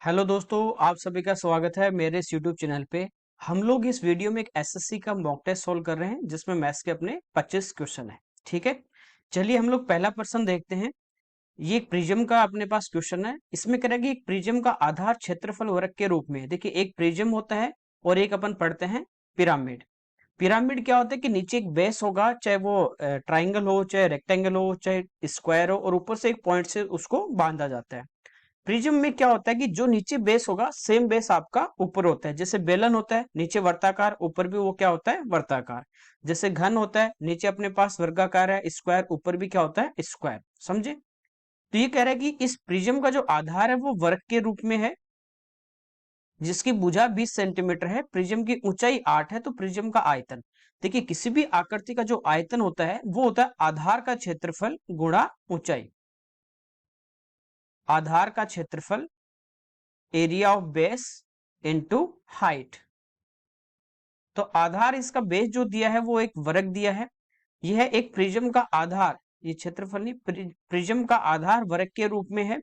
Hello दोस्तों, आप सभी का स्वागत है मेरे इस यूट्यूब चैनल पे। हम लोग इस वीडियो में एक एसएससी का मॉक टेस्ट सोल्व कर रहे हैं जिसमें मैथ्स के अपने 25 क्वेश्चन है। ठीक है, चलिए हम लोग पहला प्रश्न देखते हैं। ये एक प्रिज्म का अपने पास क्वेश्चन है। इसमें कह रहा है कि एक प्रिज्म का आधार क्षेत्रफल वक्र के रूप में। देखिए, एक प्रिज्म होता है और एक अपन पढ़ते हैं पिरामिड। पिरामिड क्या होता है कि नीचे एक बेस होगा, चाहे वो ट्राइंगल हो, चाहे रेक्टेंगल हो, चाहे स्क्वायर हो, और ऊपर से एक पॉइंट से उसको बांधा जाता है। प्रिज्म में क्या होता है कि जो नीचे बेस होगा सेम बेस आपका ऊपर होता है। जैसे बेलन होता है नीचे वर्ताकार, ऊपर भी वो क्या होता है वर्ताकार। जैसे घन होता है नीचे अपने पास वर्गाकार है स्क्वायर, ऊपर भी क्या होता है स्क्वायर। समझे? तो ये कह रहा है कि इस प्रिज्म का जो आधार है वो वर्ग के रूप में है, जिसकी भुजा 20 सेंटीमीटर है, प्रिज्म की ऊंचाई 8 है। तो प्रिज्म का आयतन, देखिए किसी भी आकृति का जो आयतन होता है वो होता है आधार का क्षेत्रफल गुणा ऊंचाई। आधार का क्षेत्रफल area of base into height. तो आधार इसका बेस जो दिया है वो एक वर्ग दिया है। यह एक प्रिज्म का आधार, ये क्षेत्रफल नहीं, प्रिज्म का आधार वर्ग के रूप में है।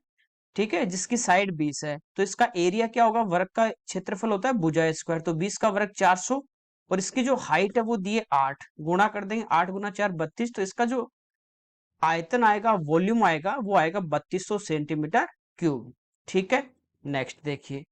ठीक है, जिसकी साइड 20 है। तो इसका एरिया क्या होगा, वर्ग का क्षेत्रफल होता है भुजा स्क्वायर, तो 20 का वर्ग 400। और इसकी जो हाइट है वो दिए 8, गुणा कर देंगे 8 गुना 4 32। तो इसका जो आयतन आएगा, वॉल्यूम आएगा, वो आएगा 3200 सेंटीमीटर क्यूब। ठीक है, नेक्स्ट देखिए।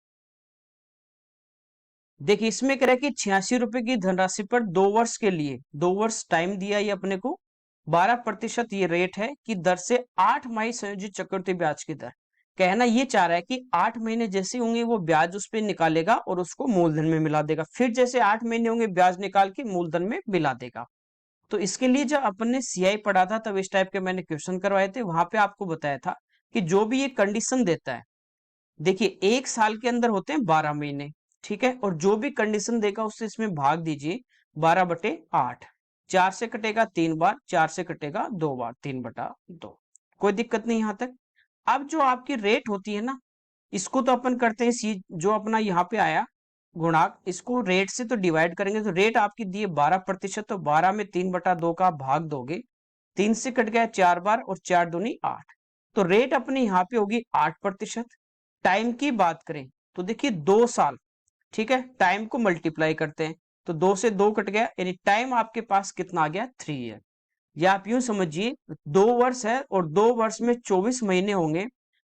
देखिए इसमें कह रहा है कि 86 रुपए की धनराशि पर 2 वर्ष के लिए, 2 वर्ष टाइम दिया ये अपने को, 12% ये रेट है कि दर से 8 माही संयोजित चक्रवृद्धि ब्याज की दर। कहना ये चाह रहा है कि 8 महीने जैसे होंगे वो ब्याज उस पर निकालेगा और उसको मूलधन में मिला देगा, फिर जैसे 8 महीने होंगे ब्याज निकाल के मूलधन में मिला देगा। तो इसके लिए जब अपन ने सीआई पढ़ा था तब इस टाइप के मैंने क्वेश्चन करवाए थे, वहां पे आपको बताया था कि जो भी ये कंडीशन देता है, देखिए 1 साल के अंदर होते हैं 12 महीने। ठीक है, और जो भी कंडीशन देगा उससे इसमें भाग दीजिए 12/8। 4 से कटेगा 3 बार, 4 से कटेगा 2 बार, 3/2। कोई दिक्कत नहीं यहां तक। अब जो आपकी रेट होती है ना, इसको तो अपन करते हैं सी, जो अपना यहाँ पे आया गुणांक, इसको रेट से तो डिवाइड करेंगे। तो रेट आपकी दी है 12%, तो 12 में 3/2 का भाग दोगे, 3 से कट गया 4 बार, और 4 दूनी 8। तो रेट अपनी यहाँ पे होगी 8%। टाइम की बात करें तो देखिए 2 साल। ठीक है, टाइम को मल्टीप्लाई करते हैं, तो 2 से 2 कट गया, यानी टाइम आपके पास कितना आ गया, 3 ईयर। या आप यूं समझिए 2 वर्ष है और 2 वर्ष में 24 महीने होंगे।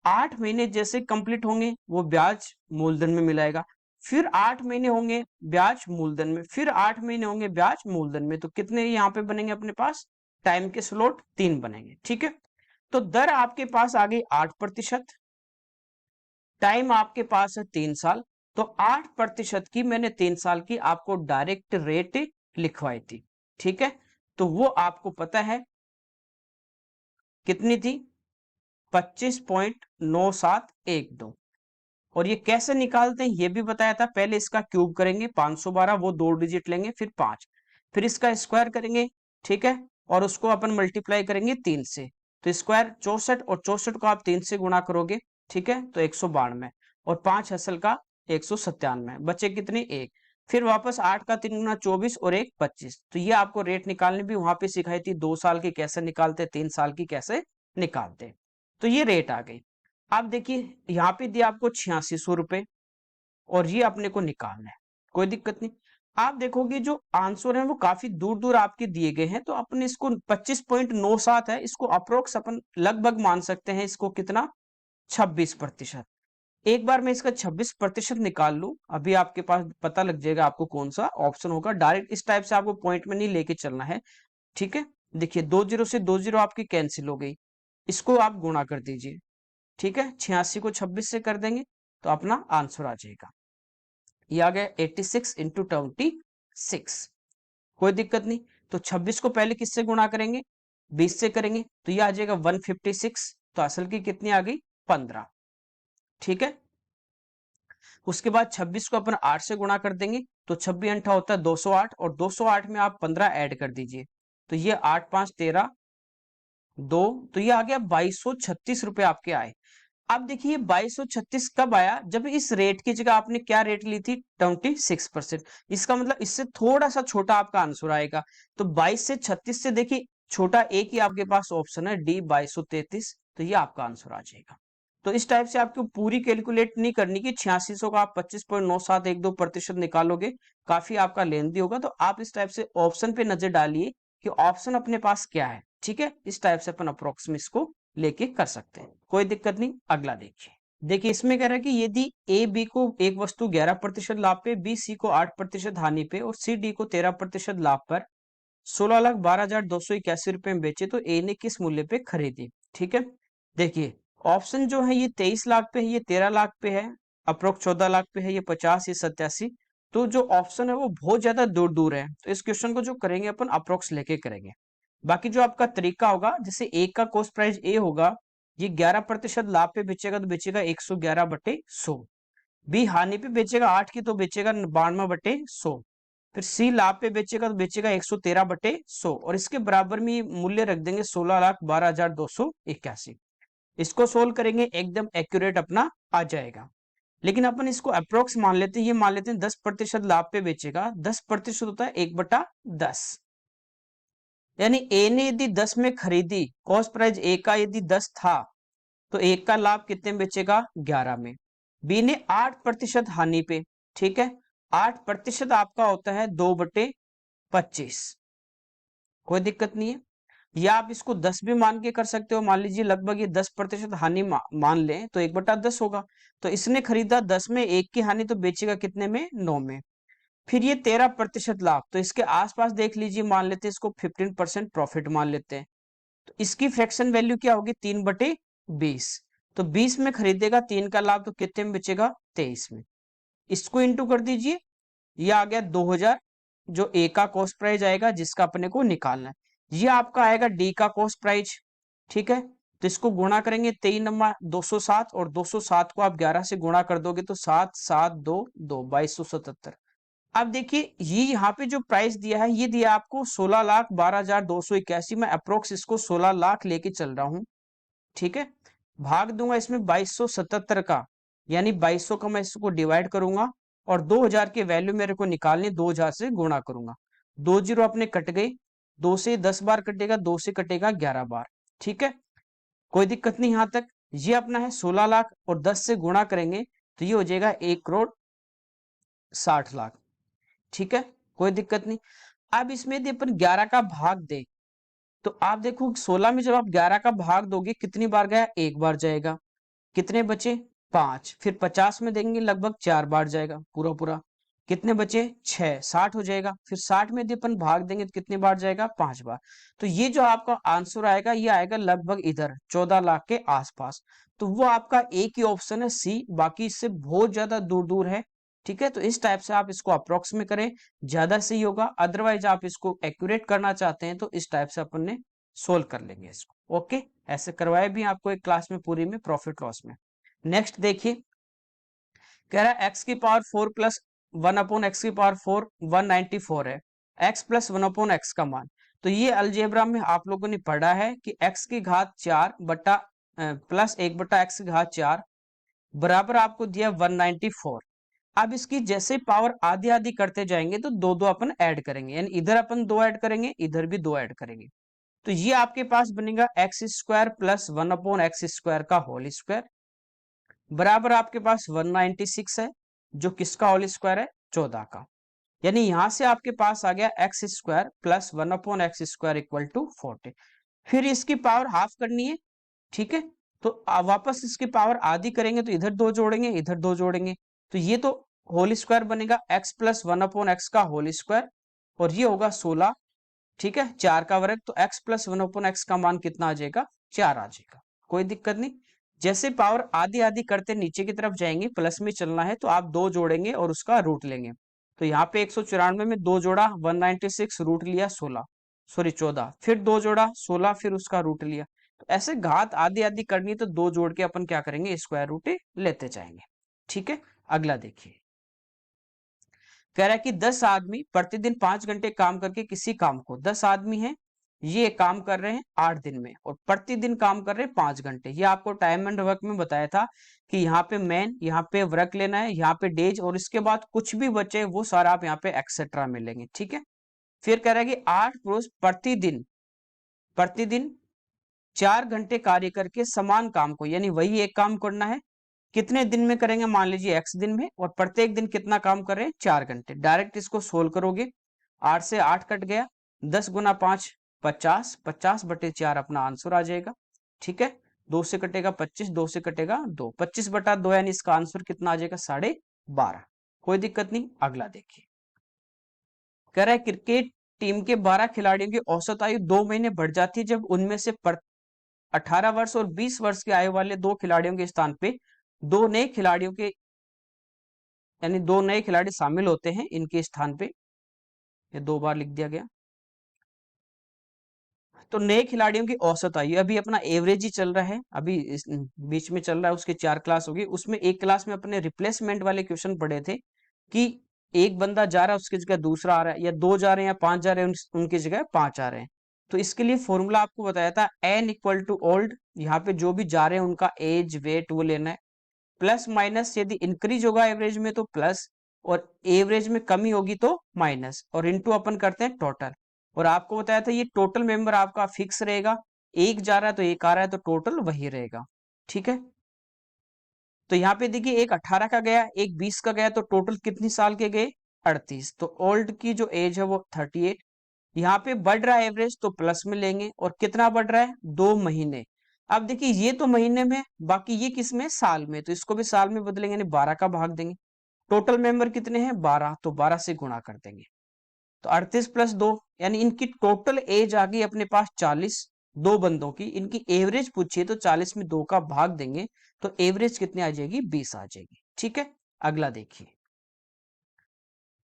8 महीने जैसे कंप्लीट होंगे वो ब्याज मूलधन में मिलाएगा, फिर 8 महीने होंगे ब्याज मूलधन में, फिर 8 महीने होंगे ब्याज मूलधन में। तो कितने यहाँ पे बनेंगे अपने पास, टाइम के स्लॉट 3 बनेंगे। ठीक है, तो दर आपके पास आ गई 8%, टाइम आपके पास है 3 साल। तो 8% की मैंने 3 साल की आपको डायरेक्ट रेट लिखवाई थी। ठीक है, तो वो आपको पता है कितनी थी, 25.9712। और ये कैसे निकालते हैं ये भी बताया था। पहले इसका क्यूब करेंगे 512, वो 2 डिजिट लेंगे, फिर 5, फिर इसका स्क्वायर करेंगे। ठीक है, और उसको अपन मल्टीप्लाई करेंगे 3 से। तो स्क्वायर 64, और 64 को आप 3 से गुणा करोगे, ठीक है, तो 192, और 5 असल का 197, बचे कितने, 1। फिर वापस 8 का 3 गुना 24, और 1 25। तो ये आपको रेट निकालने भी वहां पे सिखाई थी, 2 साल की कैसे निकालते, 3 साल की कैसे निकालते। तो ये रेट आ गई। अब देखिए यहाँ पे दिया आपको 8600 रुपए, और ये अपने को निकालना है, कोई दिक्कत नहीं। आप देखोगे जो आंसर है वो काफी दूर दूर आपके दिए गए हैं, तो अपन इसको 25.97 है, इसको अप्रोक्स अपन लगभग मान सकते हैं, इसको कितना, 26%। एक बार मैं इसका 26% निकाल लूं, अभी आपके पास पता लग जाएगा आपको कौन सा ऑप्शन होगा। डायरेक्ट इस टाइप से आपको पॉइंट में नहीं लेके चलना है। ठीक है, देखिए 2 जीरो से 2 जीरो आपकी कैंसिल हो गई, इसको आप गुणा कर दीजिए। ठीक है, 86 को 26 से कर देंगे तो अपना आंसर आ जाएगा, ये आ गया 86 इंटू 26। कोई दिक्कत नहीं। तो 26 को पहले किससे गुणा करेंगे, 20 से करेंगे, तो ये आ जाएगा 156। तो असल की कितनी आ गई, 15। ठीक है, उसके बाद 26 को अपन 8 से गुणा कर देंगे, तो 26 अंठा होता है 208, और 208 में आप 15 ऐड कर दीजिए, तो ये 8 5 13 2, तो ये आ गया 2236 रुपए आपके आए। अब देखिए 2236 कब आया, जब इस रेट की जगह आपने क्या रेट ली थी, 26%। इसका मतलब इससे थोड़ा सा छोटा आपका आंसर आएगा। तो 22 से 36 से देखिए छोटा एक ही आपके पास ऑप्शन है, डी 2233। तो ये आपका आंसर आ जाएगा। तो इस टाइप से आपको पूरी कैलकुलेट नहीं करनी कि 8600 का आप 25.9712% निकालोगे, काफी आपका लेंथी होगा। तो आप इस टाइप से ऑप्शन पे नजर डालिए कि ऑप्शन अपने पास क्या है, ठीक है। इस टाइप से अपन अप्रोक्सीमेट इसको लेके कर सकते हैं, कोई दिक्कत नहीं। अगला देखिए, देखिए इसमें कह रहा है कि यदि ए बी को एक वस्तु 11% लाभ पे, बी सी को 8% हानि पे और सी डी को 13% लाभ पर 16,12,281 रुपए में बेचे, तो ए ने किस मूल्य पे खरीदी, ठीक है। देखिए ऑप्शन जो है ये 23 लाख पे है, ये 13 लाख पे है, अप्रोक्स 14 लाख पे है, ये 50, ये 87। तो जो ऑप्शन है वो बहुत ज्यादा दूर दूर है, तो इस क्वेश्चन को जो करेंगे अपन अप्रोक्स लेके करेंगे। बाकी जो आपका तरीका होगा, जैसे ए का कॉस्ट प्राइस ए होगा, ये 11% लाभ पे बेचेगा तो बेचेगा 111/100। बी हानि पे बेचेगा 8 की तो बेचेगा 92/100। फिर सी लाभ पे बेचेगा तो बेचेगा 113/100 और इसके बराबर में ये मूल्य रख देंगे 16,12,281। इसको सोल्व करेंगे एकदम एक्यूरेट अपना आ जाएगा। लेकिन अपन इसको अप्रोक्स मान लेते हैं, ये मान लेते हैं 10% लाभ पे बेचेगा। 10% होता है 1/10, यानी ए ने यदि 10 में खरीदी, कॉस्ट प्राइस ए का यदि 10 था, तो ए का लाभ कितने में बेचेगा, 11 में। बी ने 8% हानि पे, ठीक है। 8% आपका होता है 2/25, कोई दिक्कत नहीं है। या आप इसको 10 भी मान के कर सकते हो, मान लीजिए लगभग ये 10% हानि मान लें तो 1/10 होगा। तो इसने खरीदा 10 में, एक की हानि तो बेचेगा कितने में, 9 में। फिर ये 13% लाभ, तो इसके आसपास देख लीजिए, मान लेते हैं इसको 15% प्रॉफिट मान लेते हैं। तो इसकी फ्रैक्शन वैल्यू क्या होगी, 3/20। तो 20 में खरीदेगा, 3 का लाभ, तो कितने में बेचेगा, 23 में। इसको इंटू कर दीजिए, ये आ गया 2000, जो ए का कॉस्ट प्राइस आएगा जिसका अपने को निकालना है। ये आपका आएगा डी का कॉस्ट प्राइस, ठीक है। तो इसको गुणा करेंगे, 3 नंबर 207 और 207 को आप 11 से गुणा कर दोगे तो 7 7 2 2 2277। अब देखिए ये यहाँ पे जो प्राइस दिया है, ये दिया आपको 16,12,281। मैं अप्रोक्स इसको 16 लाख लेके चल रहा हूँ, ठीक है। भाग दूंगा इसमें 2277 का, यानी 2200 का मैं इसको डिवाइड करूंगा और 2000 की वैल्यू मेरे को निकालनी, 2000 से गुणा करूंगा। 2 जीरो अपने कट गए, 2 से 10 बार कटेगा, 2 से कटेगा 11 बार, ठीक है। कोई दिक्कत नहीं यहां तक। ये अपना है 16 लाख और 10 से गुणा करेंगे तो ये हो जाएगा 1,60,00,000, ठीक है। कोई दिक्कत नहीं। अब इसमें यदि अपन 11 का भाग दे, तो आप देखो 16 में जब आप 11 का भाग दोगे कितनी बार गया, एक बार जाएगा। कितने बचे, 5। फिर 50 में देंगे लगभग 4 बार जाएगा पूरा पूरा। कितने बचे, 6। 60 हो जाएगा। फिर 60 में यदि अपन भाग देंगे तो कितनी बार जाएगा, 5 बार। तो ये जो आपका आंसर आएगा, ये आएगा लगभग इधर 14 लाख के आसपास। तो वो आपका एक ही ऑप्शन है सी, बाकी इससे बहुत ज्यादा दूर दूर है, ठीक है। तो इस टाइप से आप इसको अप्रोक्स में करें, ज्यादा सही होगा। अदरवाइज आप इसको एक्यूरेट करना चाहते हैं तो इस टाइप से अपन ने सोल्व कर लेंगे इसको, ओके। ऐसे करवाए भी आपको एक क्लास में पूरी में प्रॉफिट लॉस में। नेक्स्ट देखिए, कह रहा है एक्स की पावर 4 प्लस 1/x⁴ 194 है, x प्लस 1/x का मान। तो ये अलजेब्रा में आप लोगों ने पढ़ा है कि x की घात 4 बटा प्लस 1/x की घात 4 बराबर आपको दिया 194। अब इसकी जैसे पावर आधी आधी करते जाएंगे तो दो दो अपन ऐड करेंगे, यानी इधर अपन 2 ऐड करेंगे, इधर भी 2 ऐड करेंगे। तो ये आपके पास बनेगा x² प्लस 1/x² का होल स्क्वायर बराबर आपके पास 196 है, जो किसका होल स्क्वायर है, 14 का। यानी यहां से आपके पास आ गया x² plus 1/x² equal to 40। फिर इसकी पावर हाफ करनी है, ठीक है। तो वापस इसकी पावर आधी करेंगे तो इधर 2 जोड़ेंगे, इधर 2 जोड़ेंगे, तो ये तो होल स्क्वायर बनेगा x प्लस 1/x का होल स्क्वायर और ये होगा 16, ठीक है। 4 का वर्ग, तो x प्लस 1/x का मान कितना आ जाएगा, 4 आ जाएगा। कोई दिक्कत नहीं। जैसे पावर आधी आधी करते नीचे की तरफ जाएंगे, प्लस में चलना है तो आप 2 जोड़ेंगे और उसका रूट लेंगे। तो यहाँ पे 194 में 2 जोड़ा 196, रूट लिया 16, सॉरी 14, फिर 2 जोड़ा 16, फिर उसका रूट लिया। तो ऐसे घात आधी आधी करनी तो 2 जोड़ के अपन क्या करेंगे, स्क्वायर रूट लेते जाएंगे, ठीक है। अगला देखिए, कह रहा है कि 10 आदमी प्रतिदिन 5 घंटे काम करके किसी काम को, 10 आदमी है, ये काम कर रहे हैं 8 दिन में और प्रतिदिन काम कर रहे हैं 5 घंटे। ये आपको टाइम एंड वर्क में बताया था कि यहाँ पे मैन, यहाँ पे वर्क लेना है, यहाँ पे डेज और इसके बाद कुछ भी बचे वो सारा आप यहाँ पे एक्सेट्रा में लेंगे, ठीक है। फिर कह रहा है कि 8 पुरुष प्रतिदिन प्रतिदिन 4 घंटे कार्य करके समान काम को, यानी वही एक काम करना है, कितने दिन में करेंगे, मान लीजिए x दिन में, और प्रत्येक दिन कितना काम कर रहे हैं, 4 घंटे। डायरेक्ट इसको सोल्व करोगे, 8 से 8 कट गया, 10 गुना 5 50, 50/4 अपना आंसर आ जाएगा। ठीक है, 2 से कटेगा 25, 2 से कटेगा 2, 25/2 यानी इसका आंसर कितना आ जाएगा, 12.5। कोई दिक्कत नहीं। अगला देखिए, कह रहा है क्रिकेट टीम के 12 खिलाड़ियों की औसत आयु 2 महीने बढ़ जाती है जब उनमें से 18 वर्ष और 20 वर्ष की आयु वाले 2 खिलाड़ियों के स्थान पे 2 नए खिलाड़ियों के, यानी 2 नए खिलाड़ी शामिल होते हैं इनके स्थान पे। ये 2 बार लिख दिया गया। तो नए खिलाड़ियों की औसत आयु, अभी अपना एवरेज ही चल रहा है, अभी इस बीच में चल रहा है, उसके 4 क्लास होगी। उसमें एक क्लास में अपने रिप्लेसमेंट वाले क्वेश्चन पढ़े थे कि एक बंदा जा रहा है उसकी जगह दूसरा आ रहा है, या 2 जा रहे हैं या 5 जा रहे हैं उनकी जगह 5 आ रहे हैं। तो इसके लिए फॉर्मूला आपको बताया था, n इक्वल टू ओल्ड, यहाँ पे जो भी जा रहे हैं उनका एज वेट वो लेना है, प्लस माइनस, यदि इंक्रीज होगा एवरेज में तो प्लस, और एवरेज में कमी होगी तो माइनस, और इनटू अपन करते हैं टोटल। और आपको बताया था ये टोटल मेंबर आपका फिक्स रहेगा, एक जा रहा है तो एक आ रहा है तो टोटल वही रहेगा। ठीक है, तो यहाँ पे देखिए एक 18 का गया, एक 20 का गया, तो टोटल कितनी साल के गए, 38। तो ओल्ड की जो एज है वो 38। यहाँ पे बढ़ रहा है एवरेज तो प्लस में लेंगे, और कितना बढ़ रहा है, 2 महीने। अब देखिए ये तो महीने में, बाकी ये किस में, साल में, तो इसको भी साल में बदलेंगे, यानी 12 का भाग देंगे। टोटल मेंबर कितने हैं, 12, तो 12 से गुणा कर देंगे, तो 38 प्लस 2, यानी इनकी टोटल एज आ गई अपने पास 40। 2 बंदों की, इनकी एवरेज पूछिए तो 40 में 2 का भाग देंगे, तो एवरेज कितनी आ जाएगी, 20 आ जाएगी। ठीक है, अगला देखिए,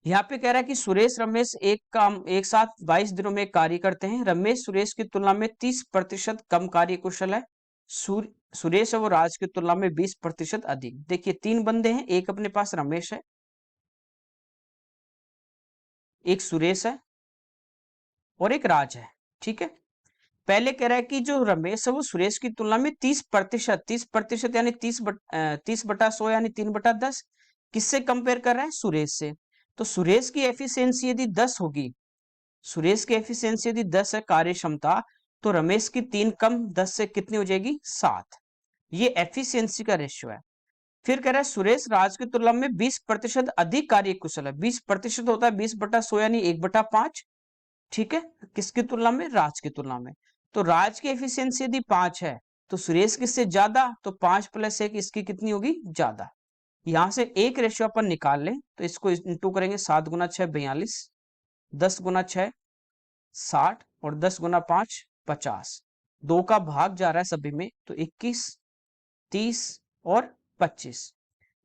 यहाँ पे कह रहा है कि सुरेश रमेश एक काम एक साथ 22 दिनों में कार्य करते हैं। रमेश सुरेश की तुलना में 30% कम कार्य कुशल है। सुरेश है वो राज की तुलना में 20% अधिक। देखिए 3 बंदे हैं, एक अपने पास रमेश है, एक सुरेश है और एक राज है। ठीक है, पहले कह रहा है कि जो रमेश है वो सुरेश की तुलना में 30%, 30% यानी 30/100 यानी 3/10, किससे कंपेयर कर रहा है, सुरेश से। तो सुरेश की एफिशिएंसी यदि 10 होगी, सुरेश की एफिशिएंसी यदि 10 है कार्य क्षमता, तो रमेश की 3 कम 10 से कितनी हो जाएगी, 7। ये एफिशिएंसी का रेशियो है। फिर कह रहा है सुरेश राज की तुलना में 20% अधिक कार्य कुशल है। 20% होता है 20/100 यानी 1/5। ठीक है, किसकी तुलना में, राज की तुलना में। तो राज की एफिशिएंसी यदि 5 है तो सुरेश किससे ज्यादा, तो 5 + 1 इसकी कितनी होगी, ज्यादा। यहां से एक रेशियो अपन निकाल लें, तो इसको इंटू करेंगे, 7 गुना 6 42, 10 गुना 6 60, और 10 गुना 5 50। 2 का भाग जा रहा है सभी में, तो 21, 30 और 25।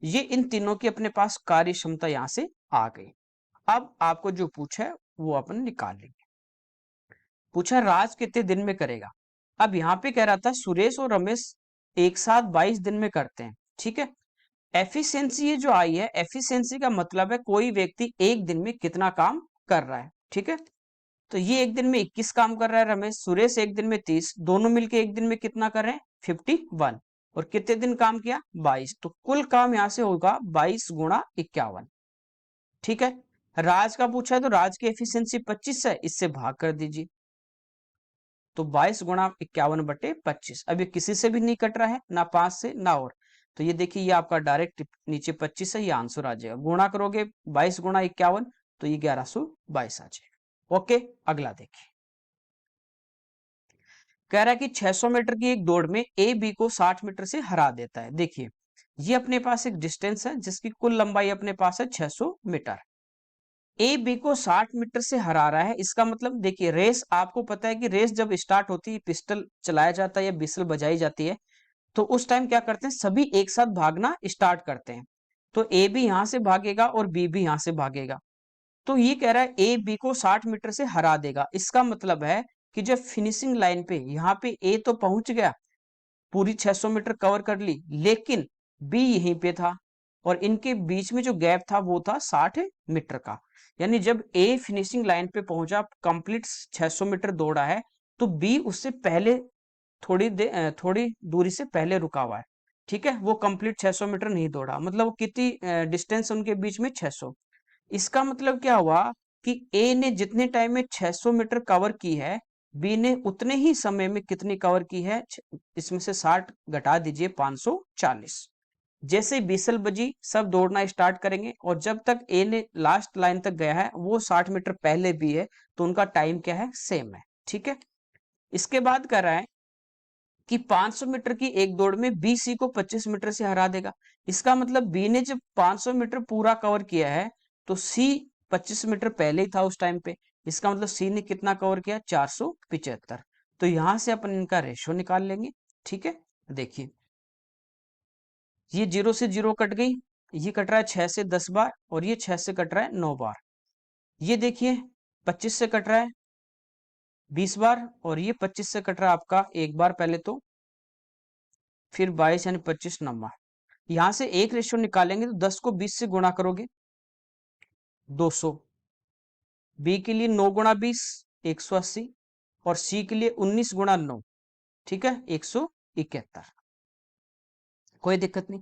ये इन तीनों की अपने पास कार्य क्षमता यहां से आ गई। अब आपको जो पूछा है वो अपन निकाल लेंगे। पूछा राज कितने दिन में करेगा। अब यहाँ पे कह रहा था सुरेश और रमेश एक साथ 22 दिन में करते हैं। ठीक है, एफिशिएंसी ये जो आई है, एफिशिएंसी का मतलब है कोई व्यक्ति एक दिन में कितना काम कर रहा है। ठीक है, तो ये एक दिन में 21 काम कर रहा है रमेश, सुरेश एक दिन में 30, दोनों मिलके एक दिन में कितना कर रहे हैं, 51। और कितने दिन काम किया, 22, तो कुल काम यहां से होगा 22 गुणा 51। ठीक है, राज का पूछा है तो राज की एफिशिएंसी 25 है, इससे भाग कर दीजिए, तो 22 गुणा 51/25। अब ये किसी से भी नहीं कट रहा है, ना 5 से ना और, तो ये देखिए ये आपका डायरेक्ट नीचे 25 है, ये आंसर आ जाएगा। गुणा करोगे 22 गुणा 51, तो ये 1122 आ जाएगा। ओके, अगला देखिए, कह रहा है कि 600 मीटर की एक दौड़ में ए बी को 60 मीटर से हरा देता है। देखिए ये अपने पास एक डिस्टेंस है जिसकी कुल लंबाई अपने पास है 600 मीटर। ए बी को 60 मीटर से हरा रहा है, इसका मतलब देखिए रेस, आपको पता है कि रेस जब स्टार्ट होती है, पिस्टल चलाया जाता है या बिसल बजाई जाती है, तो उस टाइम क्या करते हैं, सभी एक साथ भागना स्टार्ट करते हैं। तो ए भी यहां से भागेगा और बी भी यहां से भागेगा। तो ये कह रहा है ए बी को 60 मीटर से हरा देगा। इसका मतलब है कि जब फिनिशिंग लाइन पे, यहाँ पे ए तो पहुंच गया, पूरी 600 मीटर कवर कर ली, लेकिन बी यहीं पे था, और इनके बीच में जो गैप था वो था 60 मीटर का। यानी जब ए फिनिशिंग लाइन पे पहुंचा, कंप्लीट 600 मीटर दौड़ा है, तो बी उससे पहले थोड़ी दूरी से पहले रुका हुआ है। ठीक है, वो कंप्लीट 600 मीटर नहीं दौड़ा, मतलब वो कितनी डिस्टेंस उनके बीच में, 600। इसका मतलब क्या हुआ कि ए ने जितने टाइम में 600 मीटर कवर की है, बी ने उतने ही समय में कितनी कवर की है, इसमें से 60 घटा दीजिए 540। जैसे बिसल बजी सब दौड़ना स्टार्ट करेंगे, और जब तक ए ने लास्ट लाइन तक गया है वो 60 मीटर पहले भी है, तो उनका टाइम क्या है, सेम है। ठीक है, इसके बाद कर रहा है कि 500 मीटर की एक दौड़ में बी सी को 25 मीटर से हरा देगा। इसका मतलब बी ने जब 500 मीटर पूरा कवर किया है तो सी 25 मीटर पहले ही था उस टाइम पे। इसका मतलब सी ने कितना कवर किया, 475। तो यहां से अपन इनका रेशियो निकाल लेंगे। ठीक है, देखिए ये 0 से 0 कट गई, ये कट रहा है 6 से 10 बार, और ये 6 से कट रहा है 9 बार। ये देखिए 25 से कट रहा है 20 बार, और ये 25 से कट रहा है आपका एक बार पहले तो, फिर 22 यानी 25 नंबर। यहां से एक रेशियो निकालेंगे तो 10 को 20 से गुणा करोगे 200, बी के लिए 9 गुणा 20 180, और सी के लिए 19 गुणा 9, ठीक है 171। कोई दिक्कत नहीं।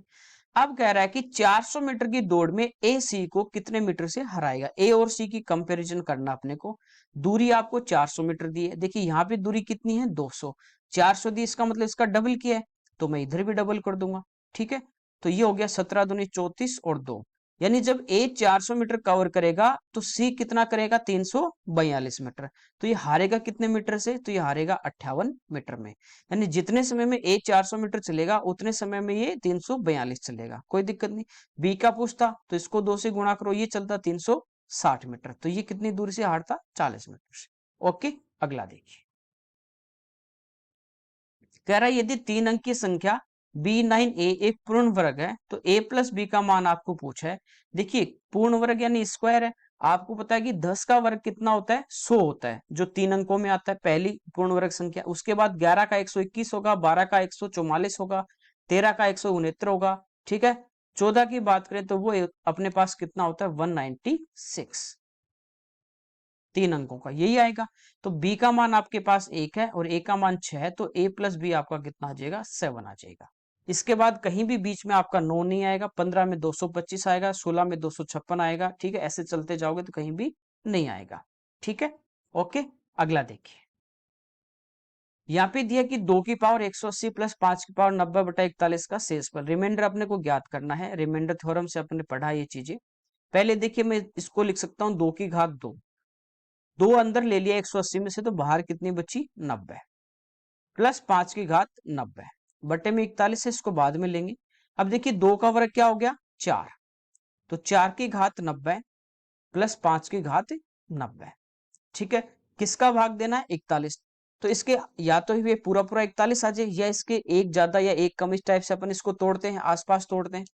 अब कह रहा है कि 400 मीटर की दौड़ में ए सी को कितने मीटर से हराएगा। ए और सी की कंपैरिजन करना अपने को। दूरी आपको 400 मीटर दी है, देखिए यहाँ पे दूरी कितनी है 200, 400 दी, इसका मतलब इसका डबल किया है, तो मैं इधर भी डबल कर दूंगा। ठीक है, तो ये हो गया 17 दूनी 34 और 2, यानी जब ए 400 मीटर कवर करेगा तो सी कितना करेगा 342 मीटर। तो ये हारेगा कितने मीटर से, तो ये हारेगा 58 मीटर में। यानी जितने समय में ए 400 मीटर चलेगा उतने समय में ये 342 चलेगा। कोई दिक्कत नहीं। बी का पूछता तो इसको 2 से गुणा करो, ये चलता 360 मीटर, तो ये कितनी दूरी से हारता, 40 मीटर से। ओके, अगला देखिए। कह रहा है यदि 3 अंक की संख्या B9A एक पूर्ण वर्ग है तो a प्लस बी का मान आपको पूछा है। देखिए पूर्ण वर्ग यानी स्क्वायर है, आपको पता है कि 10 का वर्ग कितना होता है, 100 होता है, जो 3 अंकों में आता है पहली पूर्ण वर्ग संख्या। उसके बाद 11 का 121 होगा, 12 का 144 होगा, 13 का 169 होगा। ठीक है, 14 की बात करें तो वो अपने पास कितना होता है 196, 3 अंकों का यही आएगा। तो b का मान आपके पास 1 है और a का मान 6 है, तो a प्लस बी आपका कितना आ जाएगा 7 आ जाएगा। इसके बाद कहीं भी बीच में आपका 9 नहीं आएगा, 15 में 225 आएगा, 16 में 256 आएगा। ठीक है, ऐसे चलते जाओगे तो कहीं भी नहीं आएगा। ठीक है, ओके, अगला देखिए। यहाँ पे दिया कि 2 की पावर 180 प्लस 5 की पावर 90/41 का शेषफल, रिमाइंडर अपने को ज्ञात करना है। रिमाइंडर थ्योरम से अपने पढ़ा ये चीजें। पहले देखिए मैं इसको लिख सकता हूँ 2 की घात 2, 2 अंदर ले लिया 180 में से, तो बाहर कितनी बची 90, प्लस 5 की घात 90 बटे में 41 है, इसको बाद में लेंगे। अब देखिए 2 का वर्ग क्या हो गया 4, तो 4 की घात 90 प्लस 5 की घात 90। ठीक है, किसका भाग देना है 41, तो इसके या तो ये पूरा पूरा 41 आ जाए, या इसके एक ज्यादा या एक कम, इस टाइप से अपन इसको तोड़ते हैं, आसपास तोड़ते हैं।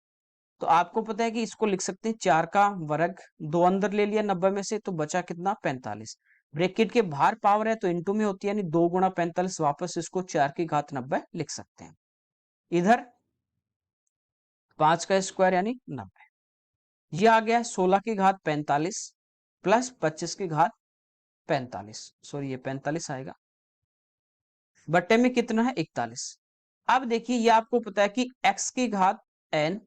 तो आपको पता है कि इसको लिख सकते हैं 4 का वर्ग, 2 अंदर ले लिया 90 में से, तो बचा कितना 45। ब्रैकेट के बाहर पावर है तो इंटू में होती है, यानी 2 गुणा 45, वापस इसको 4 की घात 90 लिख सकते हैं। इधर 5 का स्क्वायर यानी 90, ये आ गया 16 की घात 45 प्लस 25 की घात 45, सॉरी ये 45 आएगा, बट्टे में कितना है 41। अब देखिए ये आपको पता है कि x की घात n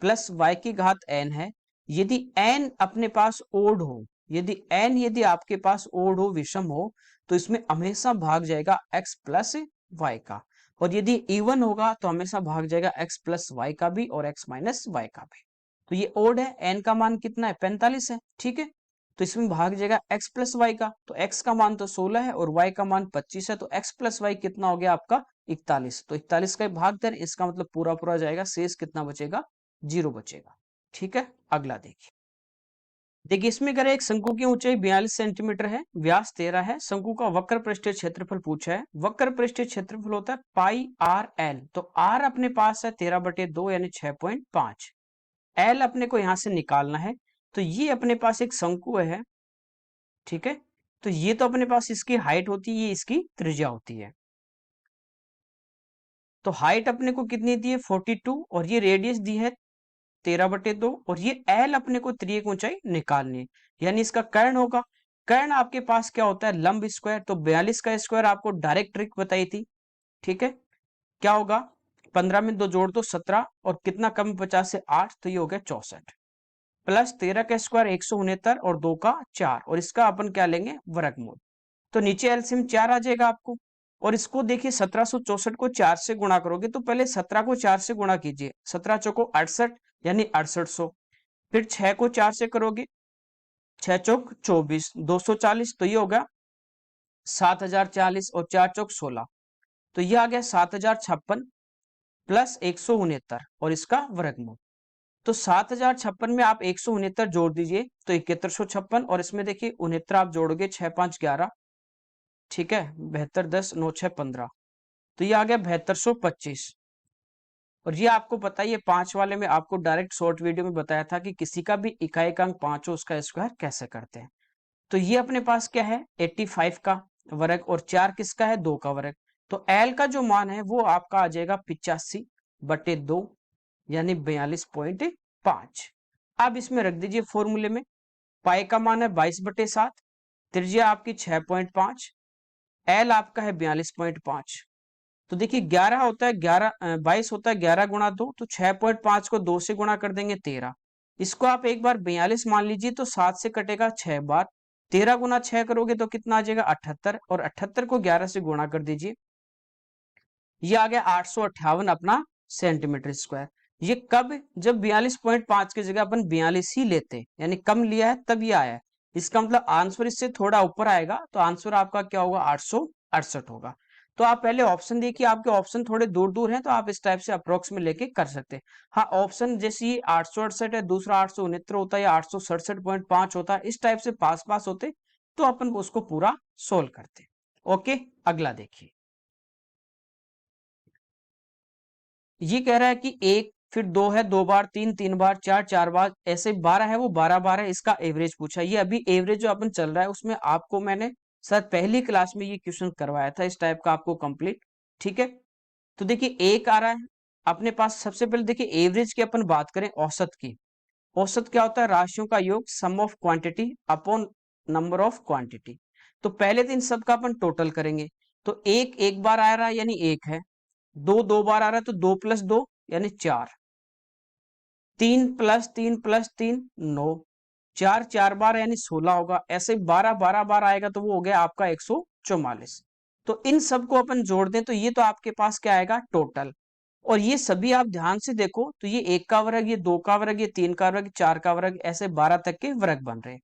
प्लस y की घात n है। यदि n अपने पास ओड हो, यदि आपके पास ओड हो, विषम हो, तो इसमें हमेशा भाग जाएगा x प्लस y का, और यदि इवन होगा तो हमेशा भाग जाएगा x प्लस y का भी और x माइनस y का भी। तो ये ओड है, n का मान कितना है 45 है। ठीक है, तो इसमें भाग जाएगा x प्लस वाई का, तो x का मान तो 16 है और y का मान 25 है, तो x प्लस वाई कितना हो गया आपका 41। तो 41 का भाग दें, इसका मतलब पूरा पूरा जाएगा, शेष कितना बचेगा 0 बचेगा। ठीक है, अगला देखिए। देखिए इसमें करें एक शंकु की ऊंचाई 42 सेंटीमीटर है, व्यास 13 है, शंकु का वक्र पृष्ठीय क्षेत्रफल पूछा है। वक्र पृष्ठीय क्षेत्रफल होता है पाई आर एल, तो आर अपने पास है 13/2 यानी 6.5, एल अपने को यहां से निकालना है। तो ये अपने पास एक शंकु है, ठीक है, तो ये तो अपने पास इसकी हाइट होती है, ये इसकी त्रिज्या होती है। तो हाइट अपने को कितनी दी है 42, और ये रेडियस दी है 13/2, और ये एल अपने को त्रिज्यक ऊंचाई निकालनी है, यानी इसका कर्ण होगा। कर्ण आपके पास क्या होता है लंब स्क्वायर, तो 42 का स्क्वायर आपको डायरेक्ट ट्रिक बताई थी। ठीक है, क्या होगा 15 में 2 जोड़ दो 17, और कितना कम 50 से 8, तो ये हो गया 64, प्लस 13 का स्क्वायर 169 और 2 का 4, और इसका अपन क्या लेंगे वर्गमूल। तो नीचे एलसीएम 4 आ जाएगा आपको। और इसको देखिए 1764 को 4 से गुणा करोगे तो पहले 17 को 4 से गुणा कीजिए, 17 चौको 68 यानी 6800। फिर 6 को 4 से करोगे, 6 चौक 24, 240, तो ये होगा 7040 और 4 चौक 16, तो ये आ गया 7056 प्लस 169 और इसका वर्गमूल। तो 7056 में आप 169 जोड़ दीजिए तो 7156, और इसमें देखिए 69 आप जोड़ोगे 6 5 11, ठीक है, 72 10 9 6 15, तो ये आ गया 7225। और ये आपको पता है, ये 5 वाले में आपको डायरेक्ट शॉर्ट वीडियो में बताया था कि किसी का भी इकाई का अंक 5 हो उसका स्क्वायर कैसे करते हैं। तो ये अपने पास क्या है 85 का वर्ग, और 4 किसका है 2 का वर्ग। तो एल का जो मान है वो आपका आ जाएगा 85/2 यानी 42.5। अब इसमें रख दीजिए फॉर्मूले में, पाई का मान है 22/7, त्रिज्या आपकी 6.5, एल आपका है 42.5। तो देखिए 11 होता है 22 होता है 11 गुणा 2, तो 6.5 को 2 से गुणा कर देंगे 13। इसको आप एक बार 42 मान लीजिए तो 7 से कटेगा 6 बार, 13 गुना 6 करोगे तो कितना आ जाएगा 78, और 78 को 11 से गुणा कर दीजिए, ये आ गया 858 अपना सेंटीमीटर स्क्वायर। ये कब, जब 42.5 की जगह अपन 42 ही लेते, यानी कम लिया है तब ये आया है। इसका मतलब आंसर इससे थोड़ा ऊपर आएगा, तो आंसर आपका क्या होगा 868 होगा। तो आप पहले ऑप्शन देखिए, आपके ऑप्शन थोड़े दूर दूर हैं तो आप इस टाइप से अप्रोक्स में लेके कर सकते हैं। हाँ, ऑप्शन जैसे ये 868 है, दूसरा 869 होता है या 867.5 होता है, इस टाइप से पास पास होते तो अपन उसको पूरा सोल्व करते। ओके, अगला देखिए। ये कह रहा है कि 1 फिर 2 है 2 बार, 3 3 बार, 4 4 बार, ऐसे 12 है वो 12 बार है, इसका एवरेज पूछा। ये अभी एवरेज जो अपन चल रहा है उसमें आपको मैंने सर पहली क्लास में ये क्वेश्चन करवाया था, इस टाइप का आपको कंप्लीट, ठीक है। तो देखिए एक आ रहा है अपने पास। सबसे पहले देखिए एवरेज की अपन बात करें, औसत की। औसत क्या होता है, राशियों का योग, sum of quantity upon number of quantity. तो पहले दिन सबका अपन टोटल करेंगे, तो एक एक बार आ रहा है यानी एक है, दो दो बार आ रहा है तो 2 + 2 यानी 4, 3 + 3 + 3 9, 4 4 बार यानी 16 होगा। ऐसे 12 12 बार आएगा तो वो हो गया आपका 144। तो इन सबको अपन जोड़ दें तो ये तो आपके पास क्या आएगा टोटल। और ये सभी आप ध्यान से देखो तो ये 1 का वर्ग, ये 2 का वर्ग, ये 3 का वर्ग, 4 का वर्ग, ऐसे 12 तक के वर्ग बन रहे हैं।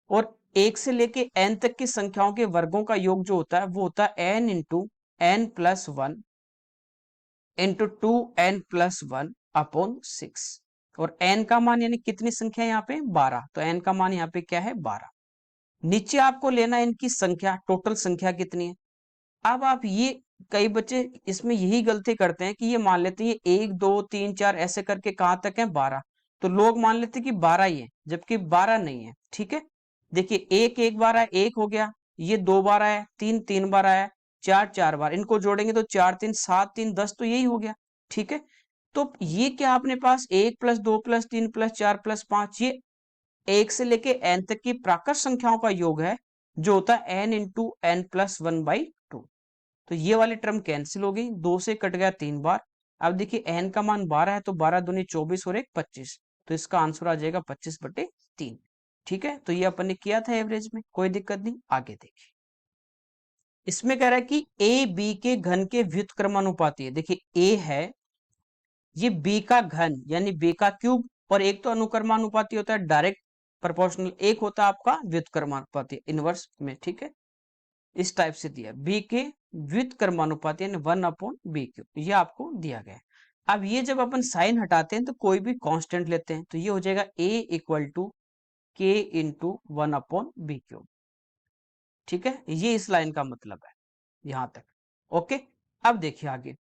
और 1 से लेके n तक की संख्याओं के वर्गों का योग जो होता है वो होता है n × n+1 into 2n+1 upon 6। और n का मान यानी कितनी संख्या यहाँ पे 12, तो n का मान यहाँ पे क्या है 12। नीचे आपको लेना है इनकी संख्या, टोटल संख्या कितनी है। अब आप ये, कई बच्चे इसमें यही गलती करते हैं कि ये मान लेते हैं ये 1 2 3 4 ऐसे करके कहां तक है 12, तो लोग मान लेते हैं कि 12 ही है, जबकि 12 नहीं है, ठीक है। देखिए एक एक बार आया 1 हो गया, ये 2 बार आया, 3 3 बार आया, 4 4 बार, इनको जोड़ेंगे तो 4 3 7 3 10, तो यही हो गया, ठीक है। तो ये क्या अपने पास 1 + 2 + 3 + 4 + 5, ये 1 से लेके n तक की प्राकृत संख्याओं का योग है, जो होता है n × n+1/2। तो ये वाली टर्म कैंसिल हो गई, 2 से कट गया 3 बार। अब देखिए n का मान 12 है तो 12 दूनी 24 और 1 25, तो इसका आंसर आ जाएगा 25/3, ठीक है। तो ये अपन ने किया था एवरेज में, कोई दिक्कत नहीं। आगे देखिए, इसमें कह रहा है कि ए बी के घन के व्युत्क्रमानुपाती है। देखिए ए है, ये बी का घन यानी बी का क्यूब, और एक तो अनुक्रमानुपाती होता है डायरेक्ट प्रोपोर्शनल, एक होता है आपका व्युत्क्रमानुपाती इनवर्स में, ठीक है। इस टाइप से दिया, बी के व्युत्क्रमानुपाती यानी 1/b³, ये आपको दिया गया है। अब ये जब अपन साइन हटाते हैं तो कोई भी कांस्टेंट लेते हैं, तो ये हो जाएगा a = k × 1/b³, ठीक है। ये इस लाइन का मतलब है यहां तक, ओके। अब देखिए आगे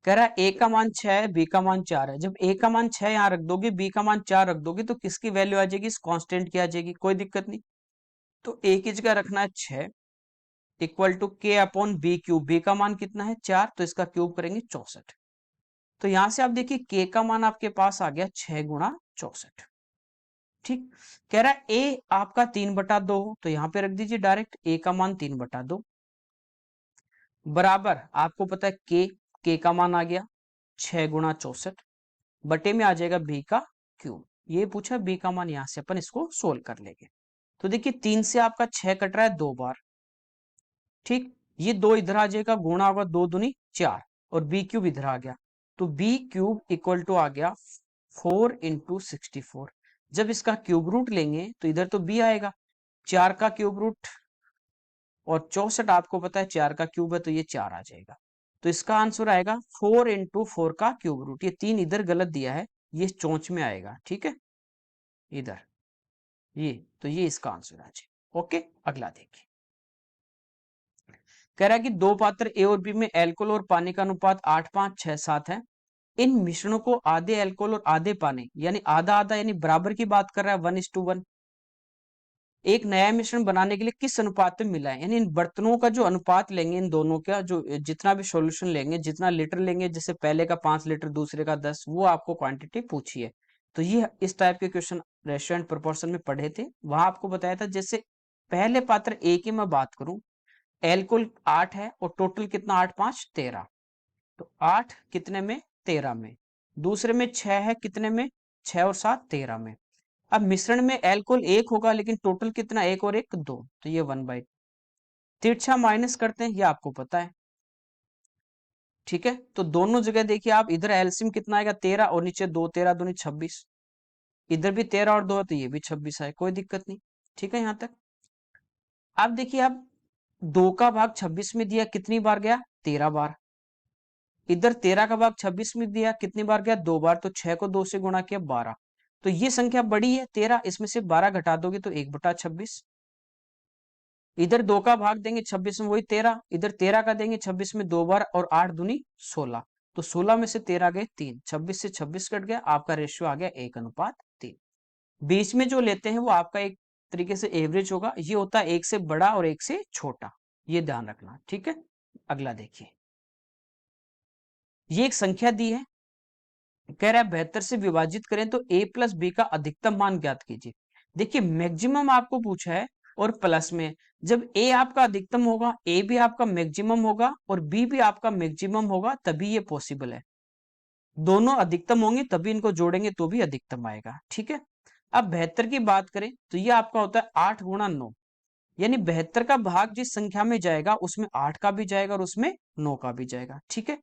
कह रहा है a का मान 6 है, b का मान 4 है। जब a का मान 6 यहां रख दोगे, b का मान 4 रख दोगे, तो किसकी वैल्यू आ जाएगी, इस कांस्टेंट की आ जाएगी, कोई दिक्कत नहीं। तो a की जगह रखना है 6 = k/b³, b का मान कितना है 4, तो इसका क्यूब करेंगे 64। तो यहां से आप देखिए k का मान आपके पास आ गया 6 × 64, ठीक। कह रहा है a आपका 3/2, तो यहां पे रख दीजिए डायरेक्ट a का मान 3/2, बराबर आपको पता है k का मान आ गया 6 × 64, बटे में आ जाएगा b का क्यूब। ये पूछा b का मान, यहां से अपन इसको सोल्व कर लेंगे। तो देखिए 3 से आपका 6 कट रहा है 2 बार, ठीक, ये 2 इधर आ जाएगा, गुणा होगा 2 दूनी 4 और बी क्यूब इधर आ गया, तो बी क्यूब इक्वल टू आ गया 4 इंटू 64। जब इसका क्यूब रूट लेंगे तो इधर तो बी आएगा, 4 का क्यूब रूट और 64 आपको पता है 4 का क्यूब है, तो ये 4 आ जाएगा। तो इसका आंसर आएगा 4 इंटू 4 का क्यूब रूट। ये 3 इधर गलत दिया है, ये चोंच में आएगा, ठीक है, इधर ये, तो ये इसका आंसर आ जाएगा। ओके, अगला देखिए, कह रहा है कि दो पात्र ए और बी में एल्कोहल और पानी का अनुपात 8, 5, 6, 7 है। इन मिश्रणों को आधे एल्कोहल और आधे पानी यानी आधा आधा यानी बराबर की बात कर रहा है, 1:1 एक नया मिश्रण बनाने के लिए किस अनुपात में मिला है, यानी इन बर्तनों का जो अनुपात लेंगे, इन दोनों का जो जितना भी सॉल्यूशन लेंगे, जितना लीटर लेंगे, जैसे पहले का 5 लीटर दूसरे का 10, वो आपको क्वांटिटी पूछी है। तो ये इस टाइप के क्वेश्चन रेशियो एंड प्रोपोर्शन में पढ़े थे, वहां आपको बताया था। जैसे पहले पात्र ए की मैं बात करूं, एल्कोहल 8 है और टोटल कितना, 8, 5, 13, तो 8 कितने में, 13 में। दूसरे में 6 है, कितने में, 6 और 7, 13 में। अब मिश्रण में एल्कोहल 1 होगा, लेकिन टोटल कितना, 1 और 1, 2, तो ये 1/2। तिरछा माइनस करते हैं, ये आपको पता है, ठीक है। तो दोनों जगह देखिए आप, इधर एलसीएम कितना आएगा, 13 और नीचे 2, 13 दूनी 26, इधर भी 13 और 2 है, तो ये भी 26 आए, कोई दिक्कत नहीं, ठीक है यहां तक। अब देखिए, अब 2 का भाग 26 में दिया, कितनी बार गया, 13 बार। इधर 13 का भाग 26 में दिया, कितनी बार गया, 2 बार, तो 6 को 2 से गुणा किया, 12। तो ये संख्या बड़ी है 13, इसमें से 12 घटा दोगे तो 1/26। इधर 2 का भाग देंगे 26 में, वही 13, इधर 13 का देंगे 26 में 2 बार, और 8 दूनी 16, तो 16 में से 13 गए 3, 26 से 26 कट गया, आपका रेशियो आ गया 1:3। बीच में जो लेते हैं वो आपका एक तरीके से एवरेज होगा, ये होता है एक से बड़ा और एक से छोटा, ये ध्यान रखना, ठीक है। अगला देखिए, ये एक संख्या दी है, कह रहा है 72 से विभाजित करें तो a प्लस बी का अधिकतम मान ज्ञात कीजिए। देखिए मैक्सिमम आपको पूछा है, और प्लस में, जब a आपका अधिकतम होगा, a भी आपका मैक्सिमम होगा और b भी आपका मैक्सिमम होगा, तभी ये पॉसिबल है। दोनों अधिकतम होंगे तभी इनको जोड़ेंगे तो भी अधिकतम आएगा, ठीक है। अब 72 की बात करें तो ये आपका होता है 8 गुणा 9, यानी 72 का भाग जिस संख्या में जाएगा उसमें 8 का भी जाएगा और उसमें 9 का भी जाएगा, ठीक है।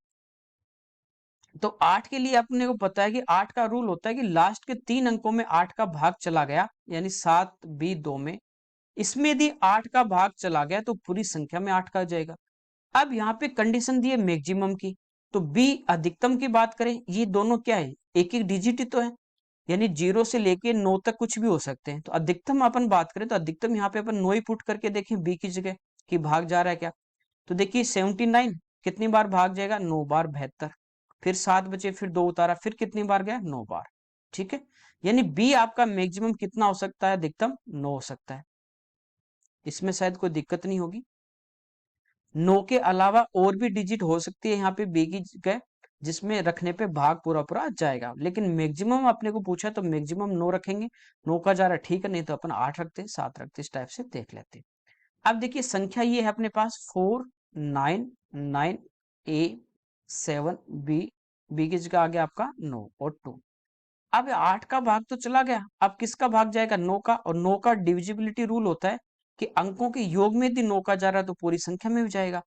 तो 8 के लिए अपने को पता है कि 8 का रूल होता है कि लास्ट के 3 अंकों में 8 का भाग चला गया, यानी 7, b 2 में, इसमें यदि 8 का भाग चला गया तो पूरी संख्या में 8 का जाएगा। अब यहाँ पे कंडीशन दी है मैक्सिमम की, तो b अधिकतम की बात करें, ये दोनों क्या है, एक एक डिजिट ही तो है, यानी 0 से लेके 9 तक कुछ भी हो सकते हैं। तो अधिकतम अपन बात करें तो अधिकतम यहाँ पे अपन 9 ही पुट करके देखें b की जगह कि भाग जा रहा है क्या, तो देखिए 79 कितनी बार भाग जाएगा, 9 बार 72, फिर 7 बचे, फिर 2 उतारा, फिर कितनी बार गया, 9 बार, ठीक है। यानी बी आपका मैक्सिमम कितना हो सकता है, अधिकतम 9 हो सकता है, इसमें शायद कोई दिक्कत नहीं होगी। 9 के अलावा और भी डिजिट हो सकती है यहाँ पे बी की जगह, जिसमें रखने पे भाग पूरा पूरा जाएगा, लेकिन मैक्सिमम अपने को पूछा तो मैक्सिमम 9 रखेंगे। 9 का जा रहा है, ठीक है, नहीं तो अपन 8 रखते हैं, 7 रखते, इस टाइप से देख लेते हैं। अब देखिए संख्या ये है अपने पास 4, 9, 9, ए 7, बी की जगह आ गया आपका 9 और 2। अब 8 का भाग तो चला गया, अब किसका भाग जाएगा, 9 का, और 9 का डिविजिबिलिटी रूल होता है कि अंकों के योग में यदि 9 का जा रहा है तो पूरी संख्या में भी जाएगा,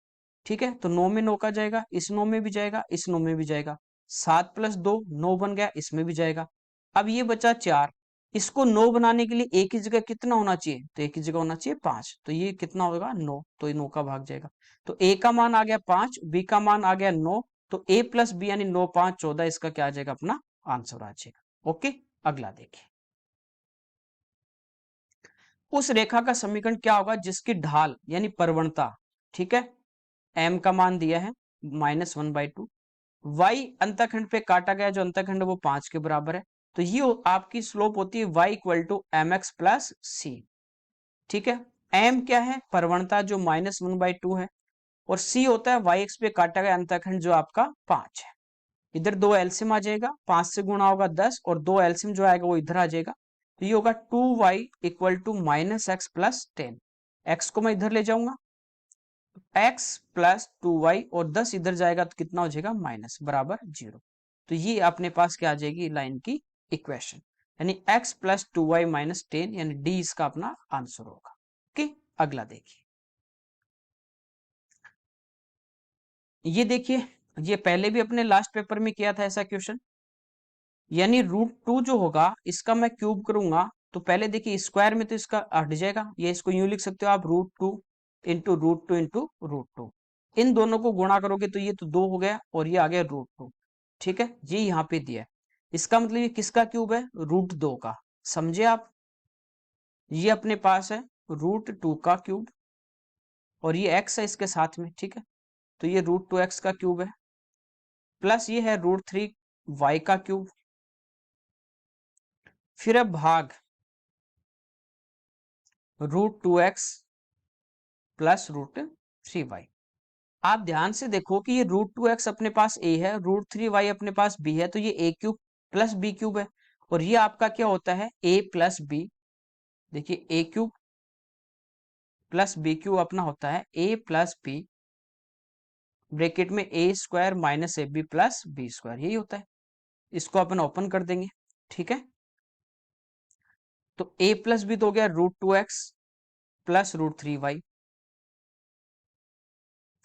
ठीक है। तो 9 में 9 का जाएगा, इस 9 में भी जाएगा, इस 9 में भी जाएगा, 7 + 2 9 बन गया, इसमें भी जाएगा। अब ये बचा 4, इसको 9 बनाने के लिए एक ही जगह कितना होना चाहिए, तो एक ही जगह होना चाहिए 5, तो ये कितना होगा 9, तो ये 9 का भाग जाएगा। तो a का मान आ गया 5, b का मान आ गया 9, तो a + b यानी 9, 5, 14, इसका क्या आ जाएगा, अपना आंसर आ जाएगा। ओके, अगला देखिए, उस रेखा का समीकरण क्या होगा जिसकी ढाल यानी प्रवणता, ठीक है, m का मान दिया है -1/2, y अंतखंड पे काटा गया जो अंतखंड है वो 5 के बराबर है, तो ये आपकी स्लोप होती है y = mx + c, ठीक है। m क्या है, प्रवणता जो -1/2 है, और c होता है y पे काटा गया अंतखंड जो आपका 5 है। इधर 2 एलसीएम आ जाएगा, 5 से गुणा होगा 10, और 2 एलसीएम जो आएगा वो इधर आ जाएगा, तो ये होगा 2y = -x + 10, x को मैं इधर ले जाऊंगा, x + 2y, और 10 इधर जाएगा तो कितना हो जाएगा, माइनस बराबर 0। तो ये अपने पास क्या आ जाएगी, लाइन की इक्वेशन, यानी x + 2y - 10, यानी डी इसका अपना आंसर होगा। ओके, अगला देखिए, ये देखिए, ये पहले भी अपने लास्ट पेपर में किया था ऐसा क्वेश्चन। यानी √2 जो होगा इसका मैं क्यूब करूंगा तो पहले देखिए स्क्वायर में तो इसका हट जाएगा, ये इसको यूं लिख सकते हो आप √2 इंटू √2 इंटू √2। इन दोनों को गुणा करोगे तो ये तो 2 हो गया और ये आ गया √2। ठीक है, ये यहाँ पे दिया है। इसका मतलब ये किसका क्यूब है? √2 का। समझे आप? ये अपने पास है √2 का क्यूब और ये x है इसके साथ में। ठीक है, तो ये √2x का क्यूब है, प्लस ये है √3y का क्यूब, फिर है भाग √2x प्लस √3y। आप ध्यान से देखो कि ये √2x अपने पास a है, √3y अपने पास b है, तो ये a cube plus b cube है। और ये आपका क्या होता है? a plus b। देखिए a cube plus b cube अपना होता है a प्लस b, ब्रैकेट में a square minus A B plus B square, यही होता है। इसको अपन ओपन कर देंगे। ठीक है, तो a प्लस बी तो हो गया √2x प्लस √3y।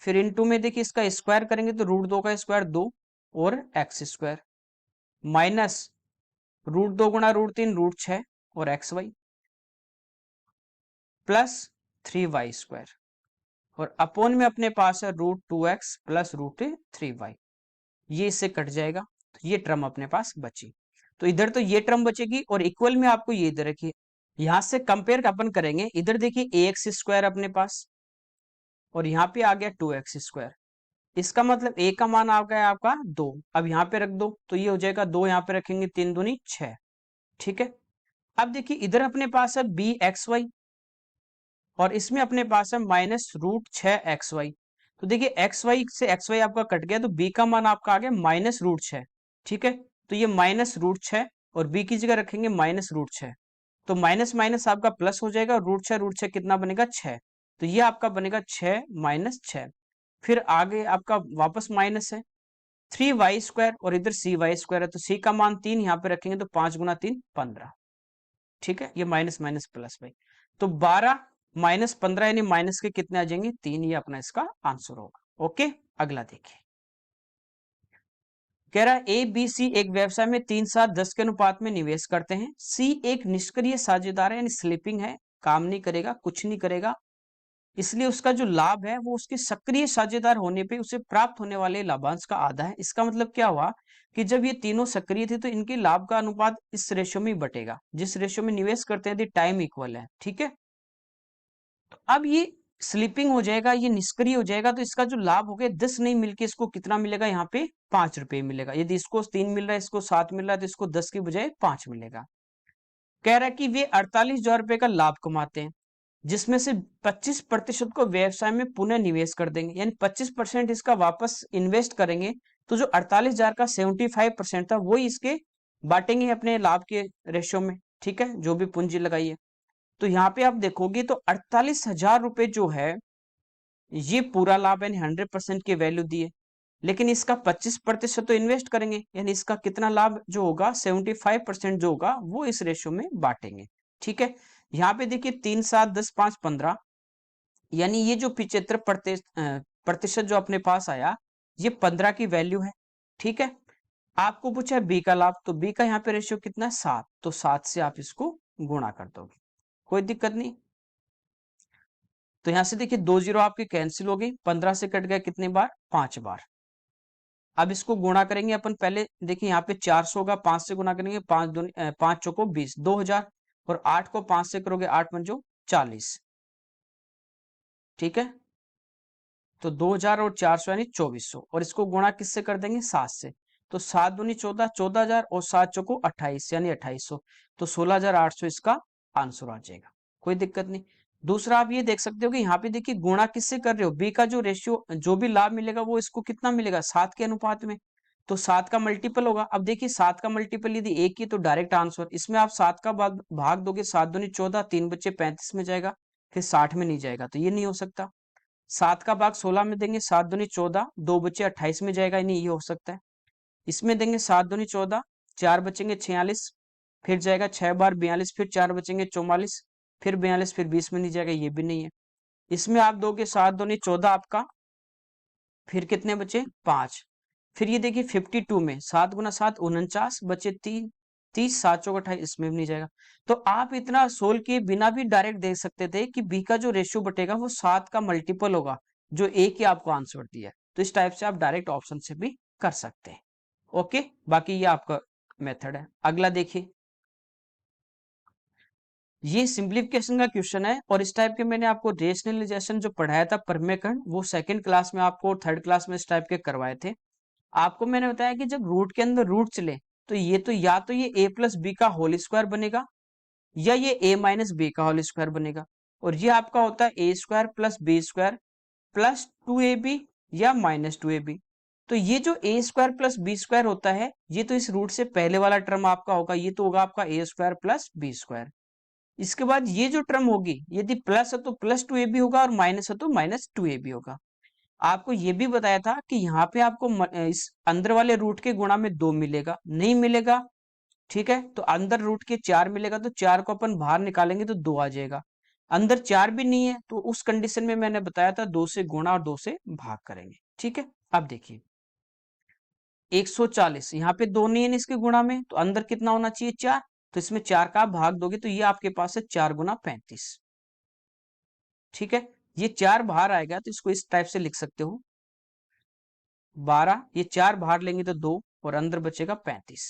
फिर इनटू में देखिए इसका स्क्वायर करेंगे तो √2 का स्क्वायर 2 और x स्क्वायर माइनस √2 गुणा √3 √6 और xy प्लस 3y स्क्वायर और अपोन में अपने पास है √2x प्लस √3y। ये इससे कट जाएगा तो ये टर्म अपने पास बची। तो इधर तो ये टर्म बचेगी और इक्वल में आपको ये इधर रखिए, यहां से कंपेयर अपन करेंगे। इधर देखिए ax स्क्वायर अपने पास और यहाँ पे आ गया 2x स्क्वायर। इसका मतलब a का मान आ गया आपका 2। अब यहाँ पे रख दो तो ये हो जाएगा 2, यहाँ पे रखेंगे 3 दूनी 6। ठीक है, अब देखिए इधर अपने पास है bxy और इसमें अपने पास है -√6xy। तो देखिए xy से xy आपका कट गया तो b का मान आपका आ गया -√6। ठीक है, तो ये -√6 और b की जगह रखेंगे -√6, तो माइनस माइनस आपका प्लस हो जाएगा। √6 कितना बनेगा? 6। तो ये आपका बनेगा 6 माइनस 6। फिर आगे आपका वापस माइनस है 3y स्क्वायर और इधर cy स्क्वायर है, तो c का मान 3 यहाँ पे रखेंगे तो 5 गुना 3 15। ठीक है, ये माइनस माइनस प्लस भाई, तो 12 माइनस 15 यानी माइनस के कितने आ जाएंगे? 3। ये अपना इसका आंसर होगा। ओके, अगला देखिए। कह रहा है ए बी सी एक व्यवसाय में 3-7-10 के अनुपात में निवेश करते हैं। सी एक निष्क्रिय साझेदार है यानी स्लीपिंग है, काम नहीं करेगा, कुछ नहीं करेगा, इसलिए उसका जो लाभ है वो उसके सक्रिय साझेदार होने पे उसे प्राप्त होने वाले लाभांश का आधा है। इसका मतलब क्या हुआ कि जब ये तीनों सक्रिय थे तो इनके लाभ का अनुपात इस रेशियो में बटेगा, जिस रेशियो में निवेश करते हैं टाइम इक्वल है। ठीक है, तो अब ये स्लीपिंग हो जाएगा, ये निष्क्रिय हो जाएगा, तो इसका जो लाभ हो गया 10 नहीं मिलके इसको कितना मिलेगा? यहाँ पे 5 रुपए मिलेगा। यदि इसको 3 मिल रहा है, इसको 7 मिल रहा है, तो इसको 10 की बजाय 5 मिलेगा। कह रहा है कि वे 48,000 रुपए का लाभ कमाते हैं, जिसमें से 25% को व्यवसाय में पुनः निवेश कर देंगे, यानी 25% इसका वापस इन्वेस्ट करेंगे। तो जो 48,000 का 75% था वो इसके बांटेंगे अपने लाभ के रेशियो में। ठीक है, जो भी पूंजी लगाई है। तो यहाँ पे आप देखोगे तो 48,000 रुपए जो है ये पूरा लाभ यानी 100% की वैल्यू दी है, लेकिन इसका 25% तो इन्वेस्ट करेंगे, यानी इसका कितना लाभ जो होगा 75% जो होगा वो इस रेशियो में बांटेंगे। ठीक है, यहाँ पे देखिए 3 7 10 5 15, यानी ये जो 75% जो अपने पास आया ये 15 की वैल्यू है। ठीक है, आपको पूछा है बी का लाभ, तो बी का यहाँ पे रेशियो कितना है? 7, तो 7 से आप इसको गुणा कर दोगे, कोई दिक्कत नहीं। तो यहां से देखिए 2 जीरो आपकी कैंसिल हो गई, 15 से कट गया कितनी बार? 5 बार। अब इसको गुणा करेंगे अपन, पहले देखिए यहाँ पे 400 होगा, 5 से गुणा करेंगे, 5 चौको 20, 2000 और 8 को 5 से करोगे 8 पंजो 40। ठीक है, तो 2000 और 400 यानी 2400 और इसको गुणा किससे कर देंगे? 7 से। तो 7 दूनी 14, 14,000 और 7 चौको 28 यानी 2800, तो 16,800 इसका आंसर आ जाएगा। कोई दिक्कत नहीं। दूसरा आप ये देख सकते हो कि यहाँ पे देखिए गुणा किससे कर रहे हो? बी का जो रेशियो जो भी लाभ मिलेगा वो इसको कितना मिलेगा? 7 के अनुपात में, तो 7 का मल्टीपल होगा। अब देखिए 7 का मल्टीपल यदि 1 ही तो डायरेक्ट आंसर, इसमें आप 7 का भाग दोगे, 7 दूनी 14, 3 बच्चे 35 में जाएगा, फिर 60 में नहीं जाएगा, तो ये नहीं हो सकता। 7 का भाग 16 में देंगे, 7 दूनी 14, 2 बच्चे 28 में जाएगा, नहीं ये हो सकता है। इसमें देंगे 7 दूनी 14, 4 बचेंगे 46, फिर जाएगा 6 बार 42, फिर 4 बचेंगे 44, फिर 42, फिर 20 में नहीं जाएगा, ये भी नहीं है। इसमें आप दोगे 7 दूनी 14 आपका फिर कितने बचे 5। फिर ये देखिए 52 में 7 गुना 7 49 बचे 3, 30 7 चौक 28, इसमें भी नहीं जाएगा। तो आप इतना सोल्व किए बिना भी डायरेक्ट देख सकते थे कि बी का जो रेशियो बटेगा वो 7 का मल्टीपल होगा जो ए की आपको आंसर दिया है। तो इस टाइप से आप डायरेक्ट ऑप्शन से भी कर सकते हैं। ओके, बाकी ये आपका मेथड है। अगला देखिए, ये सिंप्लीफिकेशन का क्वेश्चन है और इस टाइप के मैंने आपको रेशनलाइजेशन जो पढ़ाया था परमेकंड, वो सेकंड क्लास में आपको, थर्ड क्लास में इस टाइप के करवाए थे। आपको मैंने बताया कि जब रूट के अंदर रूट चले तो ये तो या तो ये a प्लस बी का होल स्क्वायर बनेगा या ये a माइनस बी का होल स्क्वायर बनेगा, और ये आपका होता है A square plus B square plus 2ab या माइनस 2ab। तो ये जो A square plus B square होता है ये तो इस रूट से पहले वाला टर्म आपका होगा, ये तो होगा आपका ए स्क्वायर प्लस बी स्क्वायर। इसके बाद ये जो टर्म होगी यदि प्लस है तो प्लस 2ab होगा और माइनस है तो माइनस 2ab होगा। आपको ये भी बताया था कि यहाँ पे आपको इस अंदर वाले रूट के गुणा में 2 मिलेगा, नहीं मिलेगा, ठीक है, तो अंदर रूट के 4 मिलेगा तो 4 को अपन बाहर निकालेंगे तो 2 आ जाएगा। अंदर 4 भी नहीं है तो उस कंडीशन में मैंने बताया था 2 से गुणा और 2 से भाग करेंगे। ठीक है, अब देखिए 140, यहाँ पे 2 नहीं है इसके गुणा में तो अंदर कितना होना चाहिए 4, तो इसमें 4 का आप भाग दोगे तो ये आपके पास है 4 गुना 35। ठीक है, ये 4 बाहर आएगा तो इसको इस टाइप से लिख सकते हो 12, ये 4 बाहर लेंगे तो 2 और अंदर बचेगा 35।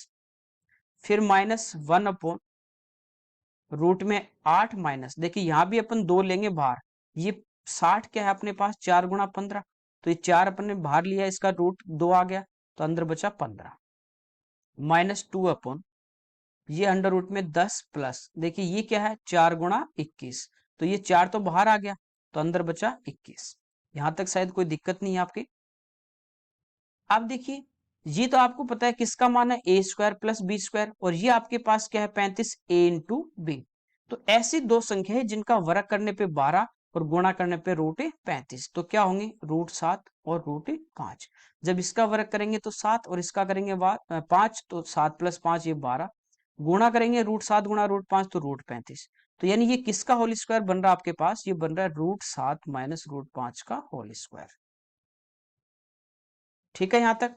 फिर माइनस 1 अपॉन रूट में 8 माइनस, देखिए यहां भी अपन 2 लेंगे बाहर, ये 60 क्या है अपने पास 4 गुना 15, तो ये 4 अपन ने बाहर लिया, इसका रूट 2 आ गया तो अंदर बचा 15 माइनस 2 अपॉन ये अंडर रूट में 10 प्लस, देखिए ये क्या है 4 गुना 21, तो ये 4 तो बाहर आ गया तो अंदर बचा 21। यहां तक शायद कोई दिक्कत नहीं है आपके। अब देखिए ये तो आपको पता है किसका मान है A square plus B square, और ये आपके पास क्या है 35 ए इंटू बी। तो ऐसी दो संख्या है जिनका वर्ग करने पे 12 और गुणा करने पे रूट 35, तो क्या होंगे रूट 7 और रूट 5। जब इसका वर्ग करेंगे तो 7 और इसका करेंगे 5, तो 7 प्लस 5 ये 12, गुणा करेंगे रूट 7 गुणा रूट 5 तो रूट 35। तो यानी ये किसका होल स्क्वायर बन रहा है आपके पास, ये बन रहा है रूट 7 माइनस रूट 5 का होल स्क्वायर। ठीक है, यहां तक।